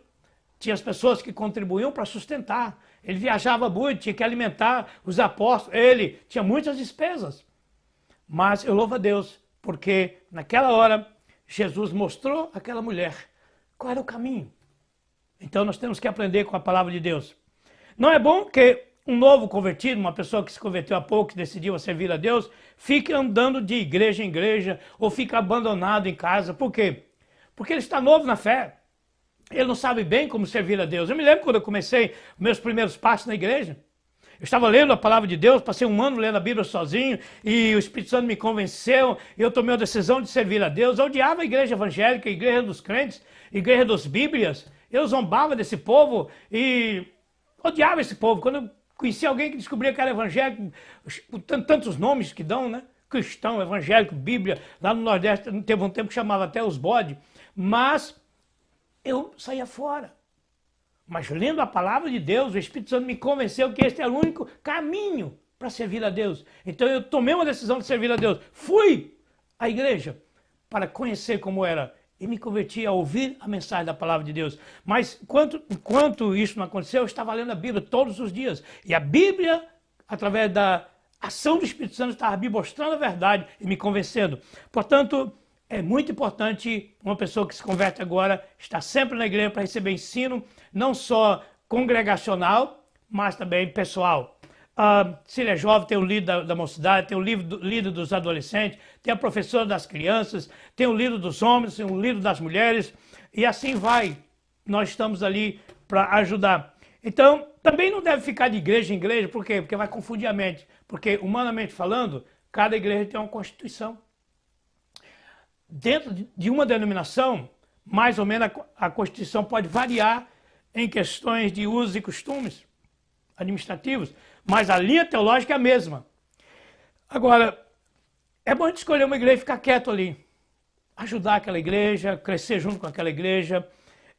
tinha as pessoas que contribuíam para sustentar. Ele viajava muito, tinha que alimentar os apóstolos. Ele tinha muitas despesas. Mas eu louvo a Deus, porque naquela hora Jesus mostrou àquela mulher qual era o caminho. Então nós temos que aprender com a palavra de Deus. Não é bom que um novo convertido, uma pessoa que se converteu há pouco, que decidiu a servir a Deus, fique andando de igreja em igreja ou fique abandonado em casa. Por quê? Porque ele está novo na fé. Ele não sabe bem como servir a Deus. Eu me lembro quando eu comecei meus primeiros passos na igreja. Eu estava lendo a palavra de Deus, passei um ano lendo a Bíblia sozinho e o Espírito Santo me convenceu e eu tomei a decisão de servir a Deus. Eu odiava a igreja evangélica, a igreja dos crentes, a igreja dos Bíblias. Eu zombava desse povo e odiava esse povo. Quando eu conheci alguém que descobria que era evangélico, tantos nomes que dão, né? Cristão, evangélico, Bíblia, lá no Nordeste teve um tempo que chamava até os bode, mas eu saía fora. Mas lendo a palavra de Deus, o Espírito Santo me convenceu que este era o único caminho para servir a Deus. Então eu tomei uma decisão de servir a Deus. Fui à igreja para conhecer como era e me converti a ouvir a mensagem da palavra de Deus. Mas enquanto isso não aconteceu, eu estava lendo a Bíblia todos os dias. E a Bíblia, através da ação do Espírito Santo, estava me mostrando a verdade e me convencendo. Portanto, é muito importante uma pessoa que se converte agora estar sempre na igreja para receber ensino, não só congregacional, mas também pessoal. Se ele é jovem, tem o líder da mocidade, tem o líder dos adolescentes, tem a professora das crianças, tem o líder dos homens, tem o líder das mulheres, e assim vai. Nós estamos ali para ajudar. Então, também não deve ficar de igreja em igreja, por quê? Porque vai confundir a mente. Porque, humanamente falando, cada igreja tem uma constituição. dentro de uma denominação, mais ou menos a Constituição pode variar em questões de usos e costumes administrativos, mas a linha teológica é a mesma. Agora, é bom a gente escolher uma igreja e ficar quieto ali, ajudar aquela igreja, crescer junto com aquela igreja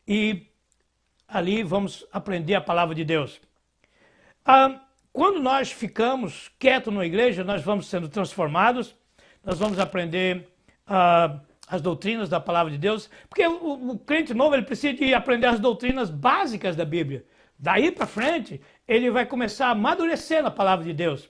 e ali vamos aprender a palavra de Deus. Quando nós ficamos quietos numa igreja, nós vamos sendo transformados, nós vamos aprender as doutrinas da palavra de Deus, porque o crente novo ele precisa de aprender as doutrinas básicas da Bíblia. Daí para frente, ele vai começar a amadurecer na palavra de Deus.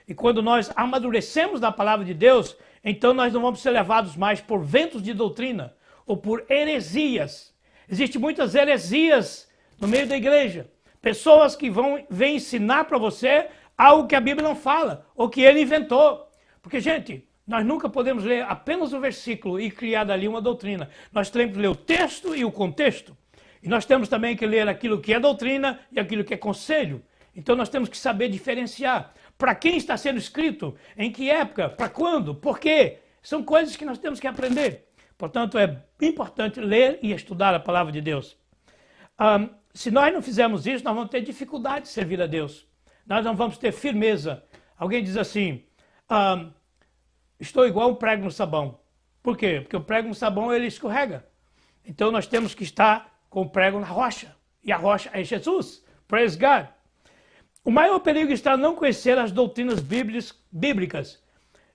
E quando nós amadurecemos na palavra de Deus, então nós não vamos ser levados mais por ventos de doutrina ou por heresias. Existem muitas heresias no meio da igreja. Pessoas que vêm ensinar para você algo que a Bíblia não fala, ou que ele inventou. Porque, gente, nós nunca podemos ler apenas o versículo e criar dali uma doutrina. Nós temos que ler o texto e o contexto. E nós temos também que ler aquilo que é doutrina e aquilo que é conselho. Então nós temos que saber diferenciar. Para quem está sendo escrito, em que época, para quando, por quê? São coisas que nós temos que aprender. Portanto, é importante ler e estudar a palavra de Deus. Se nós não fizermos isso, nós vamos ter dificuldade de servir a Deus. Nós não vamos ter firmeza. Alguém diz assim, estou igual um prego no sabão. Por quê? Porque o prego no sabão ele escorrega. Então nós temos que estar com o prego na rocha. E a rocha é Jesus. Praise God. O maior perigo está não conhecer as doutrinas bíblicas.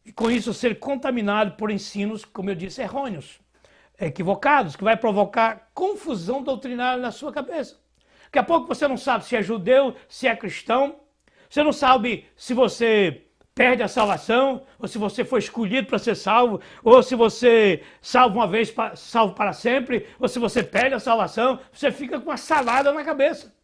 E com isso ser contaminado por ensinos, como eu disse, errôneos, equivocados, que vai provocar confusão doutrinária na sua cabeça. Daqui a pouco você não sabe se é judeu, se é cristão. Você não sabe se você perde a salvação, ou se você foi escolhido para ser salvo, ou se você salvo uma vez, salvo para sempre, ou se você perde a salvação. Você fica com uma salada na cabeça.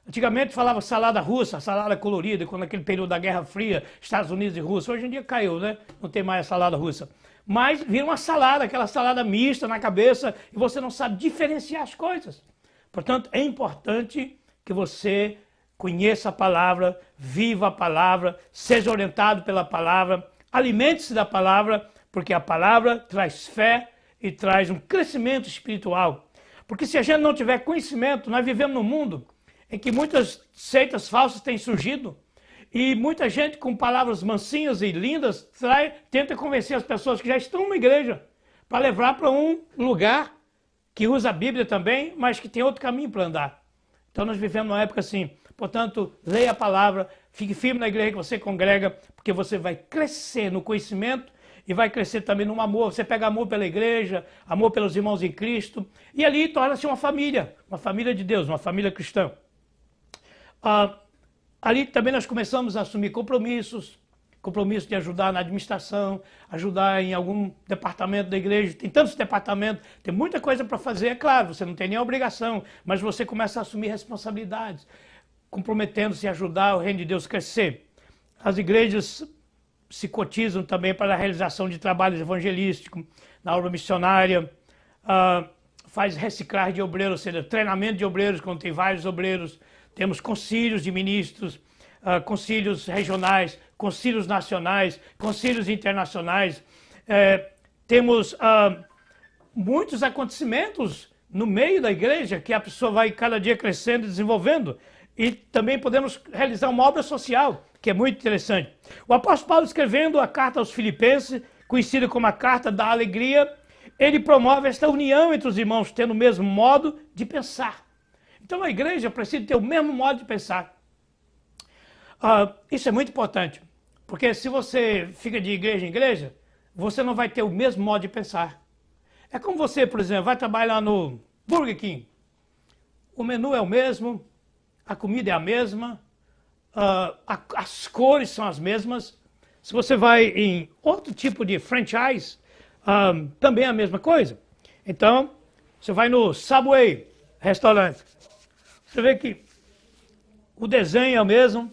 Antigamente falava salada russa, salada colorida, quando naquele período da Guerra Fria, Estados Unidos e Rússia. Hoje em dia caiu, né? Não tem mais a salada russa. Mas vira uma salada, aquela salada mista na cabeça, e você não sabe diferenciar as coisas. Portanto, é importante que você conheça a palavra, viva a palavra, seja orientado pela palavra, alimente-se da palavra, porque a palavra traz fé e traz um crescimento espiritual. Porque se a gente não tiver conhecimento, nós vivemos num mundo em que muitas seitas falsas têm surgido e muita gente com palavras mansinhas e lindas tenta convencer as pessoas que já estão numa igreja para levar para um lugar que usa a Bíblia também, mas que tem outro caminho para andar. Então nós vivemos numa época assim. Portanto, leia a palavra, fique firme na igreja que você congrega, porque você vai crescer no conhecimento e vai crescer também no amor. Você pega amor pela igreja, amor pelos irmãos em Cristo, e ali torna-se uma família de Deus, uma família cristã. Ali também nós começamos a assumir compromisso de ajudar na administração, ajudar em algum departamento da igreja. Tem tantos departamentos, tem muita coisa para fazer, é claro, você não tem nem a obrigação, mas você começa a assumir responsabilidades, comprometendo-se a ajudar o reino de Deus a crescer. As igrejas se cotizam também para a realização de trabalhos evangelísticos, na obra missionária, faz reciclagem de obreiros, ou seja, treinamento de obreiros, quando tem vários obreiros. Temos concílios de ministros, concílios regionais, concílios nacionais, concílios internacionais. Temos muitos acontecimentos no meio da igreja que a pessoa vai cada dia crescendo e desenvolvendo. E também podemos realizar uma obra social, que é muito interessante. O apóstolo Paulo, escrevendo a carta aos Filipenses, conhecida como a carta da alegria, ele promove esta união entre os irmãos, tendo o mesmo modo de pensar. Então a igreja precisa ter o mesmo modo de pensar. Isso é muito importante, porque se você fica de igreja em igreja, você não vai ter o mesmo modo de pensar. É como você, por exemplo, vai trabalhar no Burger King. O menu é o mesmo, a comida é a mesma, as cores são as mesmas. Se você vai em outro tipo de franchise, também é a mesma coisa. Então, você vai no Subway restaurante. Você vê que o desenho é o mesmo,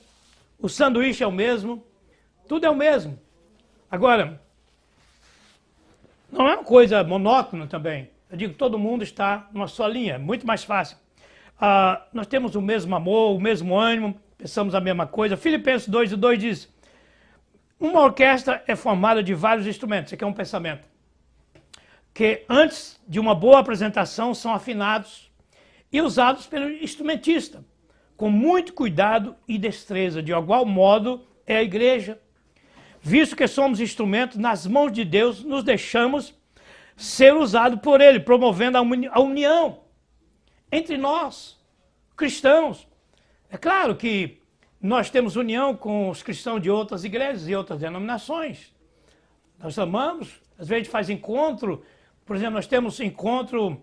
o sanduíche é o mesmo, tudo é o mesmo. Agora, não é uma coisa monótona também. Eu digo que todo mundo está numa só linha, é muito mais fácil. Nós temos o mesmo amor, o mesmo ânimo, pensamos a mesma coisa. Filipenses 2:2 diz, uma orquestra é formada de vários instrumentos, isso aqui é um pensamento. que antes de uma boa apresentação são afinados e usados pelo instrumentista, com muito cuidado e destreza. De igual modo é a igreja. Visto que somos instrumentos nas mãos de Deus, nos deixamos ser usados por Ele, promovendo a união entre nós, cristãos. É claro que nós temos união com os cristãos de outras igrejas e outras denominações. Nós amamos, às vezes a gente faz encontro, por exemplo, nós temos encontro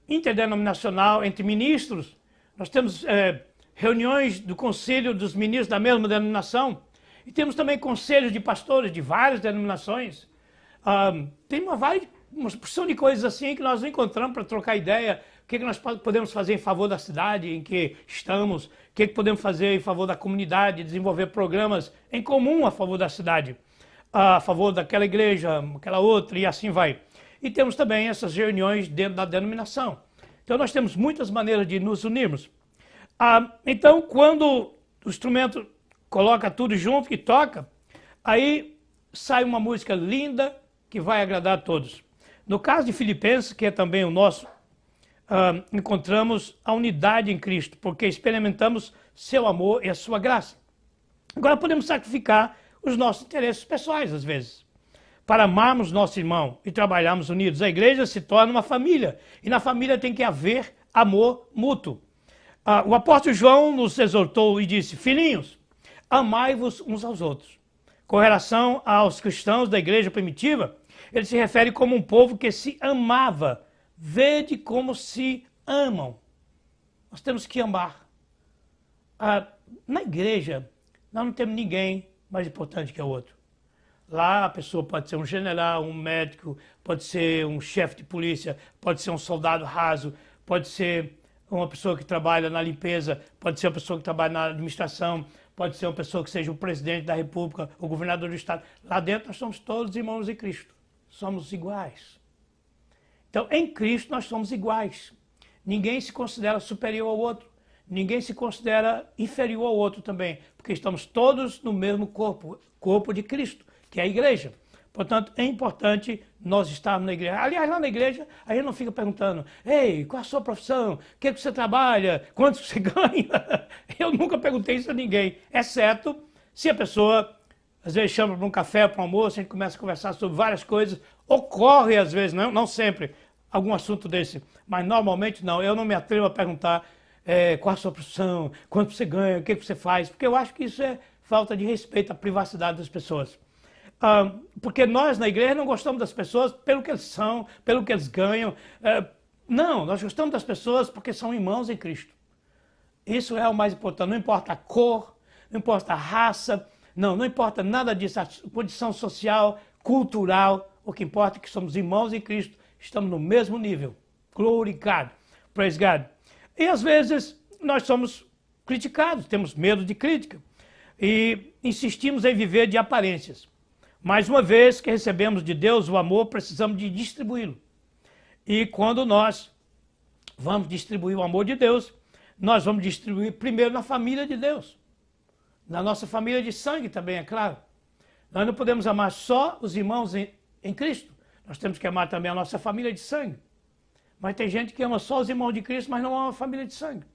interdenominacional entre ministros, nós temos reuniões do conselho dos ministros da mesma denominação, e temos também conselhos de pastores de várias denominações. Tem uma porção de coisas assim que nós não encontramos para trocar ideia. O que nós podemos fazer em favor da cidade em que estamos, o que podemos fazer em favor da comunidade, desenvolver programas em comum a favor da cidade, a favor daquela igreja, aquela outra, e assim vai. E temos também essas reuniões dentro da denominação. Então nós temos muitas maneiras de nos unirmos. Então, quando o instrumento coloca tudo junto e toca, aí sai uma música linda que vai agradar a todos. No caso de Filipenses, que é também o nosso, encontramos a unidade em Cristo, porque experimentamos seu amor e a sua graça. Agora podemos sacrificar os nossos interesses pessoais, às vezes, para amarmos nosso irmão e trabalharmos unidos. A igreja se torna uma família, e na família tem que haver amor mútuo. O apóstolo João nos exortou e disse: filhinhos, amai-vos uns aos outros. Com relação aos cristãos da igreja primitiva, ele se refere como um povo que se amava. Vede como se amam. Nós temos que amar. Na igreja, nós não temos ninguém mais importante que o outro. Lá a pessoa pode ser um general, um médico, pode ser um chefe de polícia, pode ser um soldado raso, pode ser uma pessoa que trabalha na limpeza, pode ser uma pessoa que trabalha na administração, pode ser uma pessoa que seja o presidente da república, o governador do estado. Lá dentro nós somos todos irmãos em Cristo. Somos iguais. Então, em Cristo nós somos iguais. Ninguém se considera superior ao outro. Ninguém se considera inferior ao outro também. Porque estamos todos no mesmo corpo, corpo de Cristo, que é a igreja. Portanto, é importante nós estarmos na igreja. Aliás, lá na igreja, a gente não fica perguntando: ei, qual a sua profissão? O que você trabalha? Quanto você ganha? Eu nunca perguntei isso a ninguém. Exceto se a pessoa, às vezes, chama para um café, para um almoço, a gente começa a conversar sobre várias coisas. Ocorre, às vezes, não sempre, algum assunto desse. Mas, normalmente, não. Eu não me atrevo a perguntar qual a sua profissão, quanto você ganha, o que você faz. Porque eu acho que isso é falta de respeito à privacidade das pessoas. Porque nós na igreja não gostamos das pessoas pelo que eles são, pelo que eles ganham. Não, nós gostamos das pessoas porque são irmãos em Cristo. Isso é o mais importante. Não importa a cor, não importa a raça, não importa nada disso, a condição social, cultural. O que importa é que somos irmãos em Cristo, estamos no mesmo nível. Glory God, praise God. E às vezes nós somos criticados, temos medo de crítica e insistimos em viver de aparências. Mais uma vez que recebemos de Deus o amor, precisamos de distribuí-lo. E quando nós vamos distribuir o amor de Deus, nós vamos distribuir primeiro na família de Deus. Na nossa família de sangue também, é claro. Nós não podemos amar só os irmãos em Cristo. Nós temos que amar também a nossa família de sangue. Mas tem gente que ama só os irmãos de Cristo, mas não ama a família de sangue.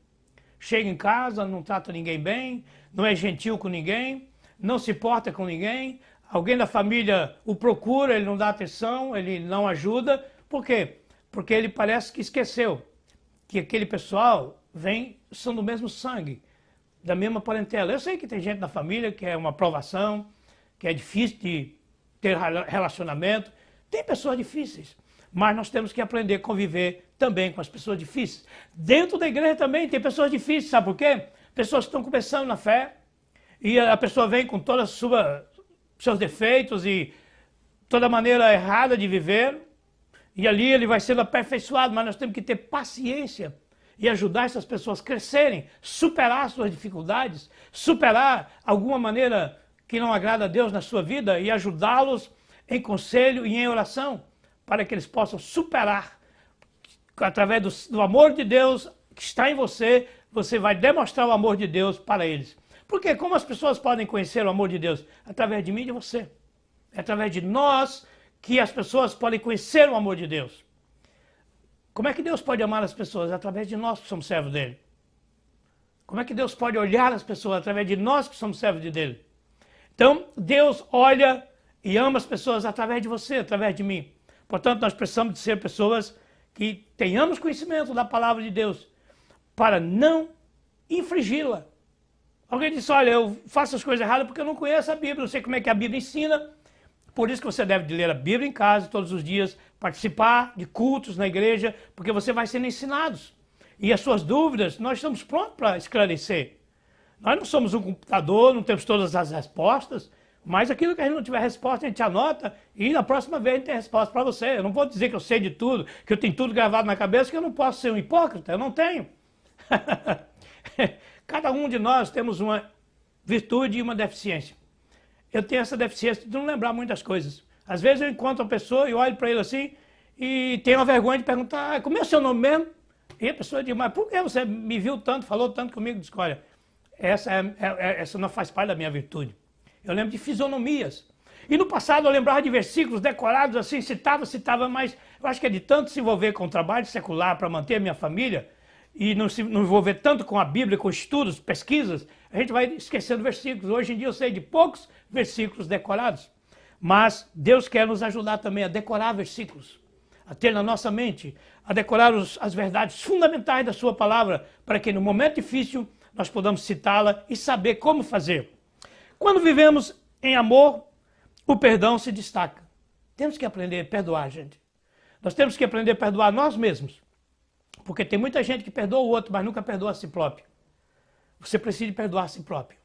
Chega em casa, não trata ninguém bem, não é gentil com ninguém, não se porta com ninguém. Alguém da família o procura, ele não dá atenção, ele não ajuda. Por quê? Porque ele parece que esqueceu que aquele pessoal são do mesmo sangue, da mesma parentela. Eu sei que tem gente na família que é uma provação, que é difícil de ter relacionamento. Tem pessoas difíceis, mas nós temos que aprender a conviver também com as pessoas difíceis. Dentro da igreja também tem pessoas difíceis, sabe por quê? Pessoas que estão começando na fé e a pessoa vem com todas as seus defeitos e toda maneira errada de viver, e ali ele vai sendo aperfeiçoado, mas nós temos que ter paciência e ajudar essas pessoas a crescerem, superar suas dificuldades, superar alguma maneira que não agrada a Deus na sua vida e ajudá-los em conselho e em oração, para que eles possam superar, através do amor de Deus que está em você, você vai demonstrar o amor de Deus para eles. Porque como as pessoas podem conhecer o amor de Deus? Através de mim e de você. É através de nós que as pessoas podem conhecer o amor de Deus. Como é que Deus pode amar as pessoas? Através de nós que somos servos dele. Como é que Deus pode olhar as pessoas? Através de nós que somos servos dele. Então, Deus olha e ama as pessoas através de você, através de mim. Portanto, nós precisamos de ser pessoas que tenhamos conhecimento da palavra de Deus para não infringi-la. Alguém disse, olha, eu faço as coisas erradas porque eu não conheço a Bíblia, não sei como é que a Bíblia ensina. Por isso que você deve ler a Bíblia em casa todos os dias, participar de cultos na igreja, porque você vai sendo ensinados. E as suas dúvidas, nós estamos prontos para esclarecer. Nós não somos um computador, não temos todas as respostas, mas aquilo que a gente não tiver resposta, a gente anota e na próxima vez a gente tem resposta para você. Eu não vou dizer que eu sei de tudo, que eu tenho tudo gravado na cabeça, que eu não posso ser um hipócrita, eu não tenho. Cada um de nós temos uma virtude e uma deficiência. Eu tenho essa deficiência de não lembrar muitas coisas. Às vezes eu encontro uma pessoa e olho para ele assim e tenho a vergonha de perguntar, como é o seu nome mesmo? E a pessoa diz, mas por que você me viu tanto, falou tanto comigo? Diz, olha, essa não faz parte da minha virtude. Eu lembro de fisionomias. E no passado eu lembrava de versículos decorados assim, citava, mas eu acho que é de tanto se envolver com o trabalho secular para manter a minha família e não envolver tanto com a Bíblia, com estudos, pesquisas, a gente vai esquecendo versículos. Hoje em dia eu sei de poucos versículos decorados, mas Deus quer nos ajudar também a decorar versículos, a ter na nossa mente, a decorar as verdades fundamentais da sua palavra, para que no momento difícil nós podamos citá-la e saber como fazer. Quando vivemos em amor, o perdão se destaca. Temos que aprender a perdoar, gente. Nós temos que aprender a perdoar nós mesmos. Porque tem muita gente que perdoa o outro, mas nunca perdoa a si próprio. Você precisa perdoar a si próprio.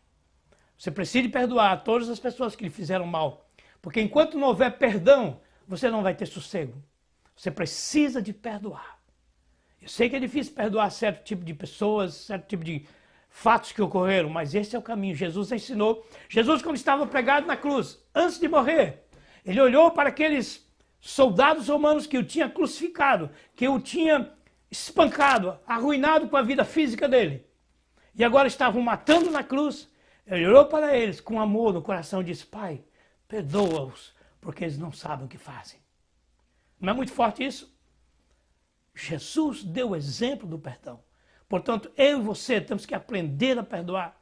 Você precisa perdoar todas as pessoas que lhe fizeram mal. Porque enquanto não houver perdão, você não vai ter sossego. Você precisa de perdoar. Eu sei que é difícil perdoar certo tipo de pessoas, certo tipo de fatos que ocorreram, mas esse é o caminho. Jesus ensinou. Jesus, quando estava pregado na cruz, antes de morrer, ele olhou para aqueles soldados romanos que o tinham crucificado, que o tinham espancado, arruinado com a vida física dele. E agora estavam matando na cruz. Ele olhou para eles com amor no coração e disse, Pai, perdoa-os, porque eles não sabem o que fazem. Não é muito forte isso? Jesus deu o exemplo do perdão. Portanto, eu e você temos que aprender a perdoar.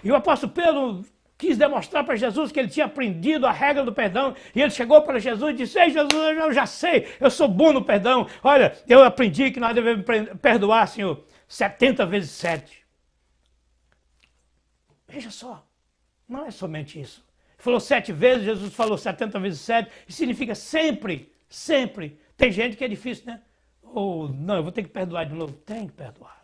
E o apóstolo Pedro quis demonstrar para Jesus que ele tinha aprendido a regra do perdão. E ele chegou para Jesus e disse, ei Jesus, eu já sei, eu sou bom no perdão. Olha, eu aprendi que nós devemos perdoar, Senhor, 70 vezes 7. Veja só, não é somente isso. Ele falou 7 vezes, Jesus falou 70 vezes 7, e significa sempre, sempre. Tem gente que é difícil, né? Ou não, eu vou ter que perdoar de novo. Tem que perdoar.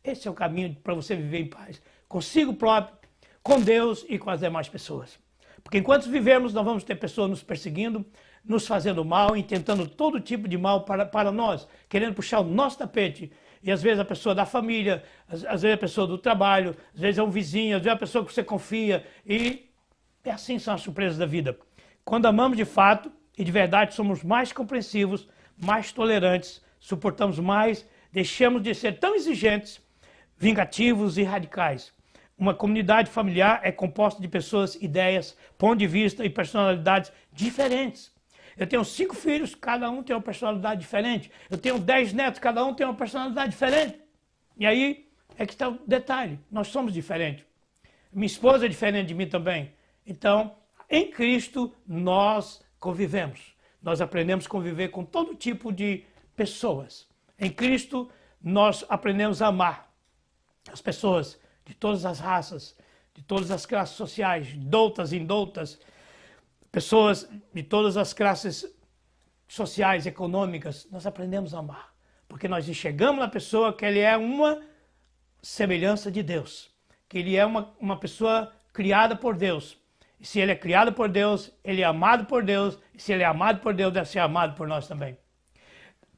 Esse é o caminho para você viver em paz. Consigo próprio, com Deus e com as demais pessoas. Porque enquanto vivermos, nós vamos ter pessoas nos perseguindo, nos fazendo mal, intentando todo tipo de mal para nós, querendo puxar o nosso tapete. E às vezes a pessoa da família, às vezes a pessoa do trabalho, às vezes é um vizinho, às vezes é a pessoa que você confia. E assim são as surpresas da vida. Quando amamos de fato e de verdade, somos mais compreensivos, mais tolerantes, suportamos mais, deixamos de ser tão exigentes, vingativos e radicais. Uma comunidade familiar é composta de pessoas, ideias, ponto de vista e personalidades diferentes. Eu tenho 5 filhos, cada um tem uma personalidade diferente. Eu tenho 10 netos, cada um tem uma personalidade diferente. E aí é que está o detalhe, nós somos diferentes. Minha esposa é diferente de mim também. Então, em Cristo, nós convivemos. Nós aprendemos a conviver com todo tipo de pessoas. Em Cristo, nós aprendemos a amar as pessoas de todas as raças, de todas as classes sociais, doutas e indoutas, pessoas de todas as classes sociais, econômicas. Nós aprendemos a amar, porque nós enxergamos na pessoa que ele é uma semelhança de Deus, que ele é uma pessoa criada por Deus. E se ele é criado por Deus, ele é amado por Deus, e se ele é amado por Deus, deve ser amado por nós também.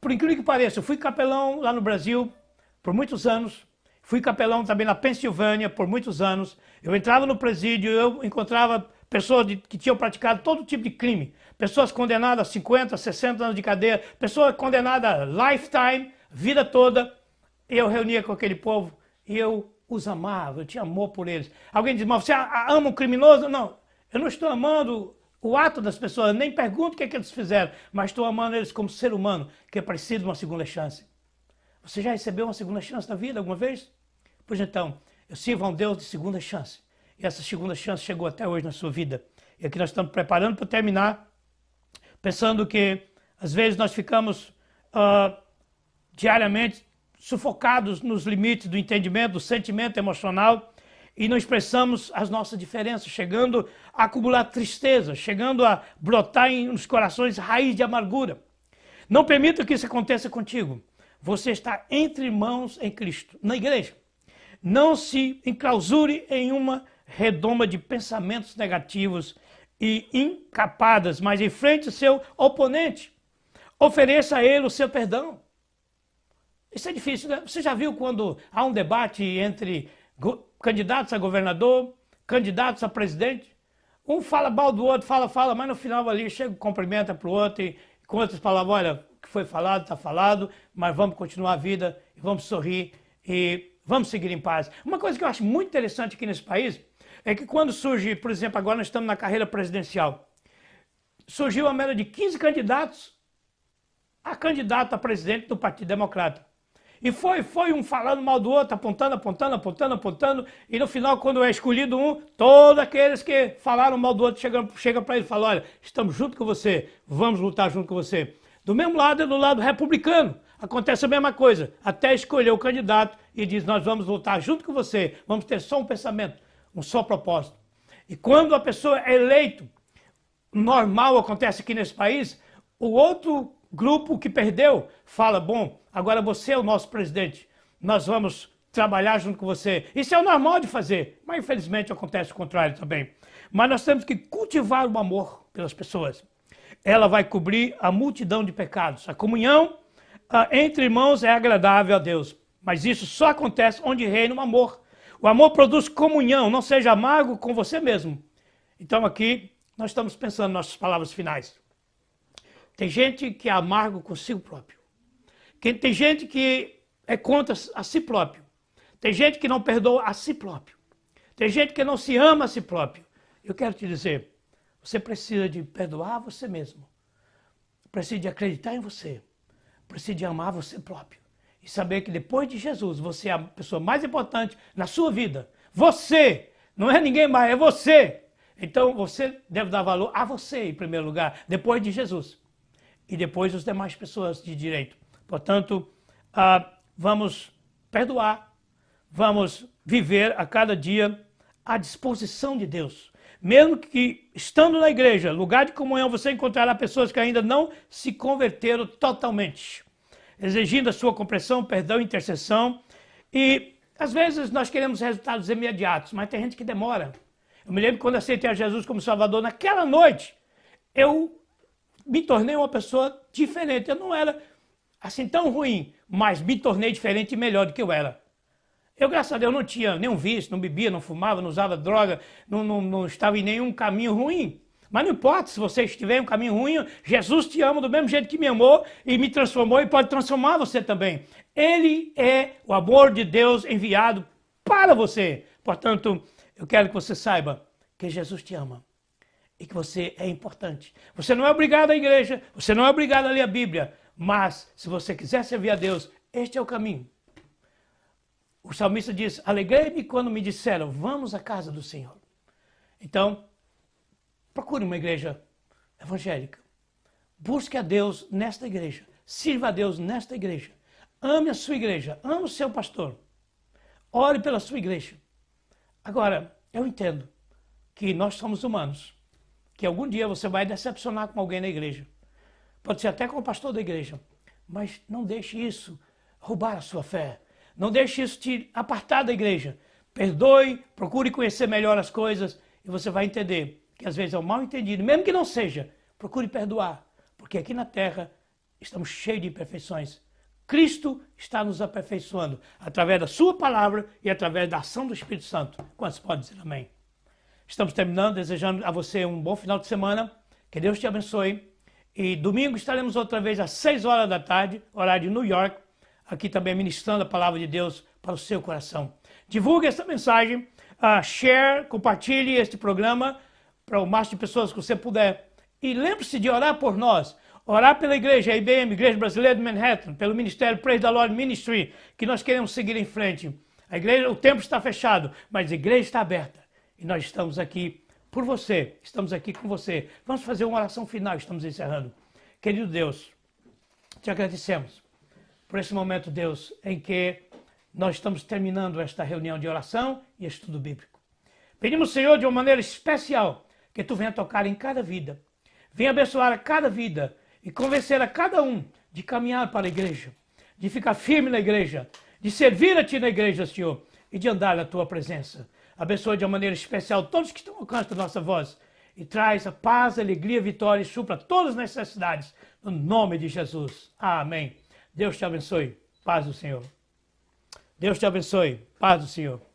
Por incrível que pareça, eu fui capelão lá no Brasil por muitos anos, fui capelão também na Pensilvânia por muitos anos. Eu entrava no presídio, eu encontrava pessoas que tinham praticado todo tipo de crime, pessoas condenadas a 50, 60 anos de cadeia, pessoas condenadas a lifetime, vida toda. Eu reunia com aquele povo e eu os amava, eu tinha amor por eles. Alguém diz, mas você ama um criminoso? Não, eu não estou amando o ato das pessoas. Nem pergunto o que eles fizeram, mas estou amando eles como ser humano, que é preciso de uma segunda chance. Você já recebeu uma segunda chance na vida alguma vez? Pois então, eu sirvo a um Deus de segunda chance. E essa segunda chance chegou até hoje na sua vida. E aqui nós estamos preparando para terminar, pensando que às vezes nós ficamos diariamente sufocados nos limites do entendimento, do sentimento emocional, e não expressamos as nossas diferenças, chegando a acumular tristeza, chegando a brotar nos corações raiz de amargura. Não permita que isso aconteça contigo. Você está entre irmãos em Cristo, na igreja. Não se enclausure em uma redoma de pensamentos negativos e incapadas, mas enfrente o seu oponente. Ofereça a ele o seu perdão. Isso é difícil, né? Você já viu quando há um debate entre candidatos a governador, candidatos a presidente? Um fala mal do outro, fala, mas no final ali chega, cumprimenta para o outro e com outras palavras, olha, o que foi falado, está falado, mas vamos continuar a vida, vamos sorrir e vamos seguir em paz. Uma coisa que eu acho muito interessante aqui nesse país é que quando surge, por exemplo, agora nós estamos na carreira presidencial, surgiu a média de 15 candidatos a candidato a presidente do Partido Democrata. E foi um falando mal do outro, apontando, e no final, quando é escolhido um, todos aqueles que falaram mal do outro chegam para ele e falam, olha, estamos junto com você, vamos lutar junto com você. Do mesmo lado é do lado republicano, acontece a mesma coisa, até escolher o candidato e diz, nós vamos lutar junto com você, vamos ter só um pensamento, um só propósito. E quando a pessoa é eleito, normal acontece aqui nesse país, o outro grupo que perdeu fala, bom, agora você é o nosso presidente, nós vamos trabalhar junto com você. Isso é o normal de fazer, mas infelizmente acontece o contrário também. Mas nós temos que cultivar o amor pelas pessoas. Ela vai cobrir a multidão de pecados. A comunhão entre irmãos é agradável a Deus, mas isso só acontece onde reina o amor. O amor produz comunhão, não seja amargo com você mesmo. Então aqui nós estamos pensando nas nossas palavras finais. Tem gente que é amargo consigo próprio. Tem gente que é contra a si próprio. Tem gente que não perdoa a si próprio. Tem gente que não se ama a si próprio. Eu quero te dizer, você precisa de perdoar você mesmo. Precisa de acreditar em você. Precisa de amar você próprio. E saber que depois de Jesus, você é a pessoa mais importante na sua vida. Você! Não é ninguém mais, é você! Então você deve dar valor a você em primeiro lugar, depois de Jesus. E depois as demais pessoas de direito. Portanto, vamos perdoar, vamos viver a cada dia à disposição de Deus. Mesmo que estando na igreja, lugar de comunhão, você encontrará pessoas que ainda não se converteram totalmente, exigindo a sua compreensão, perdão, intercessão. E às vezes nós queremos resultados imediatos, mas tem gente que demora. Eu me lembro quando aceitei a Jesus como Salvador, naquela noite, eu me tornei uma pessoa diferente. Eu não era assim tão ruim, mas me tornei diferente e melhor do que eu era. Eu, graças a Deus, não tinha nenhum vício, não bebia, não fumava, não usava droga, não estava em nenhum caminho ruim. Mas não importa, se você estiver em um caminho ruim, Jesus te ama do mesmo jeito que me amou e me transformou e pode transformar você também. Ele é o amor de Deus enviado para você. Portanto, eu quero que você saiba que Jesus te ama e que você é importante. Você não é obrigado à igreja, você não é obrigado a ler a Bíblia, mas se você quiser servir a Deus, este é o caminho. O salmista diz, alegrei-me quando me disseram, vamos à casa do Senhor. Então, procure uma igreja evangélica. Busque a Deus nesta igreja. Sirva a Deus nesta igreja. Ame a sua igreja. Ame o seu pastor. Ore pela sua igreja. Agora, eu entendo que nós somos humanos. Que algum dia você vai decepcionar com alguém na igreja. Pode ser até com o pastor da igreja. Mas não deixe isso roubar a sua fé. Não deixe isso te apartar da igreja. Perdoe, procure conhecer melhor as coisas e você vai entender que às vezes é um mal entendido, mesmo que não seja, procure perdoar, porque aqui na terra estamos cheios de imperfeições. Cristo está nos aperfeiçoando através da sua palavra e através da ação do Espírito Santo. Quantos podem dizer amém? Estamos terminando, desejando a você um bom final de semana, que Deus te abençoe. E domingo estaremos outra vez às 6 horas da tarde, horário de New York, aqui também ministrando a palavra de Deus para o seu coração. Divulgue essa mensagem, share, compartilhe este programa, para o máximo de pessoas que você puder. E lembre-se de orar por nós. Orar pela igreja, a IBM, Igreja Brasileira de Manhattan, pelo Ministério Praise the Lord Ministry, que nós queremos seguir em frente. A igreja, o templo está fechado, mas a igreja está aberta. E nós estamos aqui por você, estamos aqui com você. Vamos fazer uma oração final, estamos encerrando. Querido Deus, te agradecemos por esse momento, Deus, em que nós estamos terminando esta reunião de oração e estudo bíblico. Pedimos, Senhor, de uma maneira especial, que Tu venha tocar em cada vida. Venha abençoar a cada vida e convencer a cada um de caminhar para a igreja, de ficar firme na igreja, de servir a Ti na igreja, Senhor, e de andar na Tua presença. Abençoe de uma maneira especial todos que estão ao alcance da nossa voz e traz a paz, a alegria, a vitória e supra todas as necessidades, no nome de Jesus. Amém. Deus te abençoe. Paz do Senhor. Deus te abençoe. Paz do Senhor.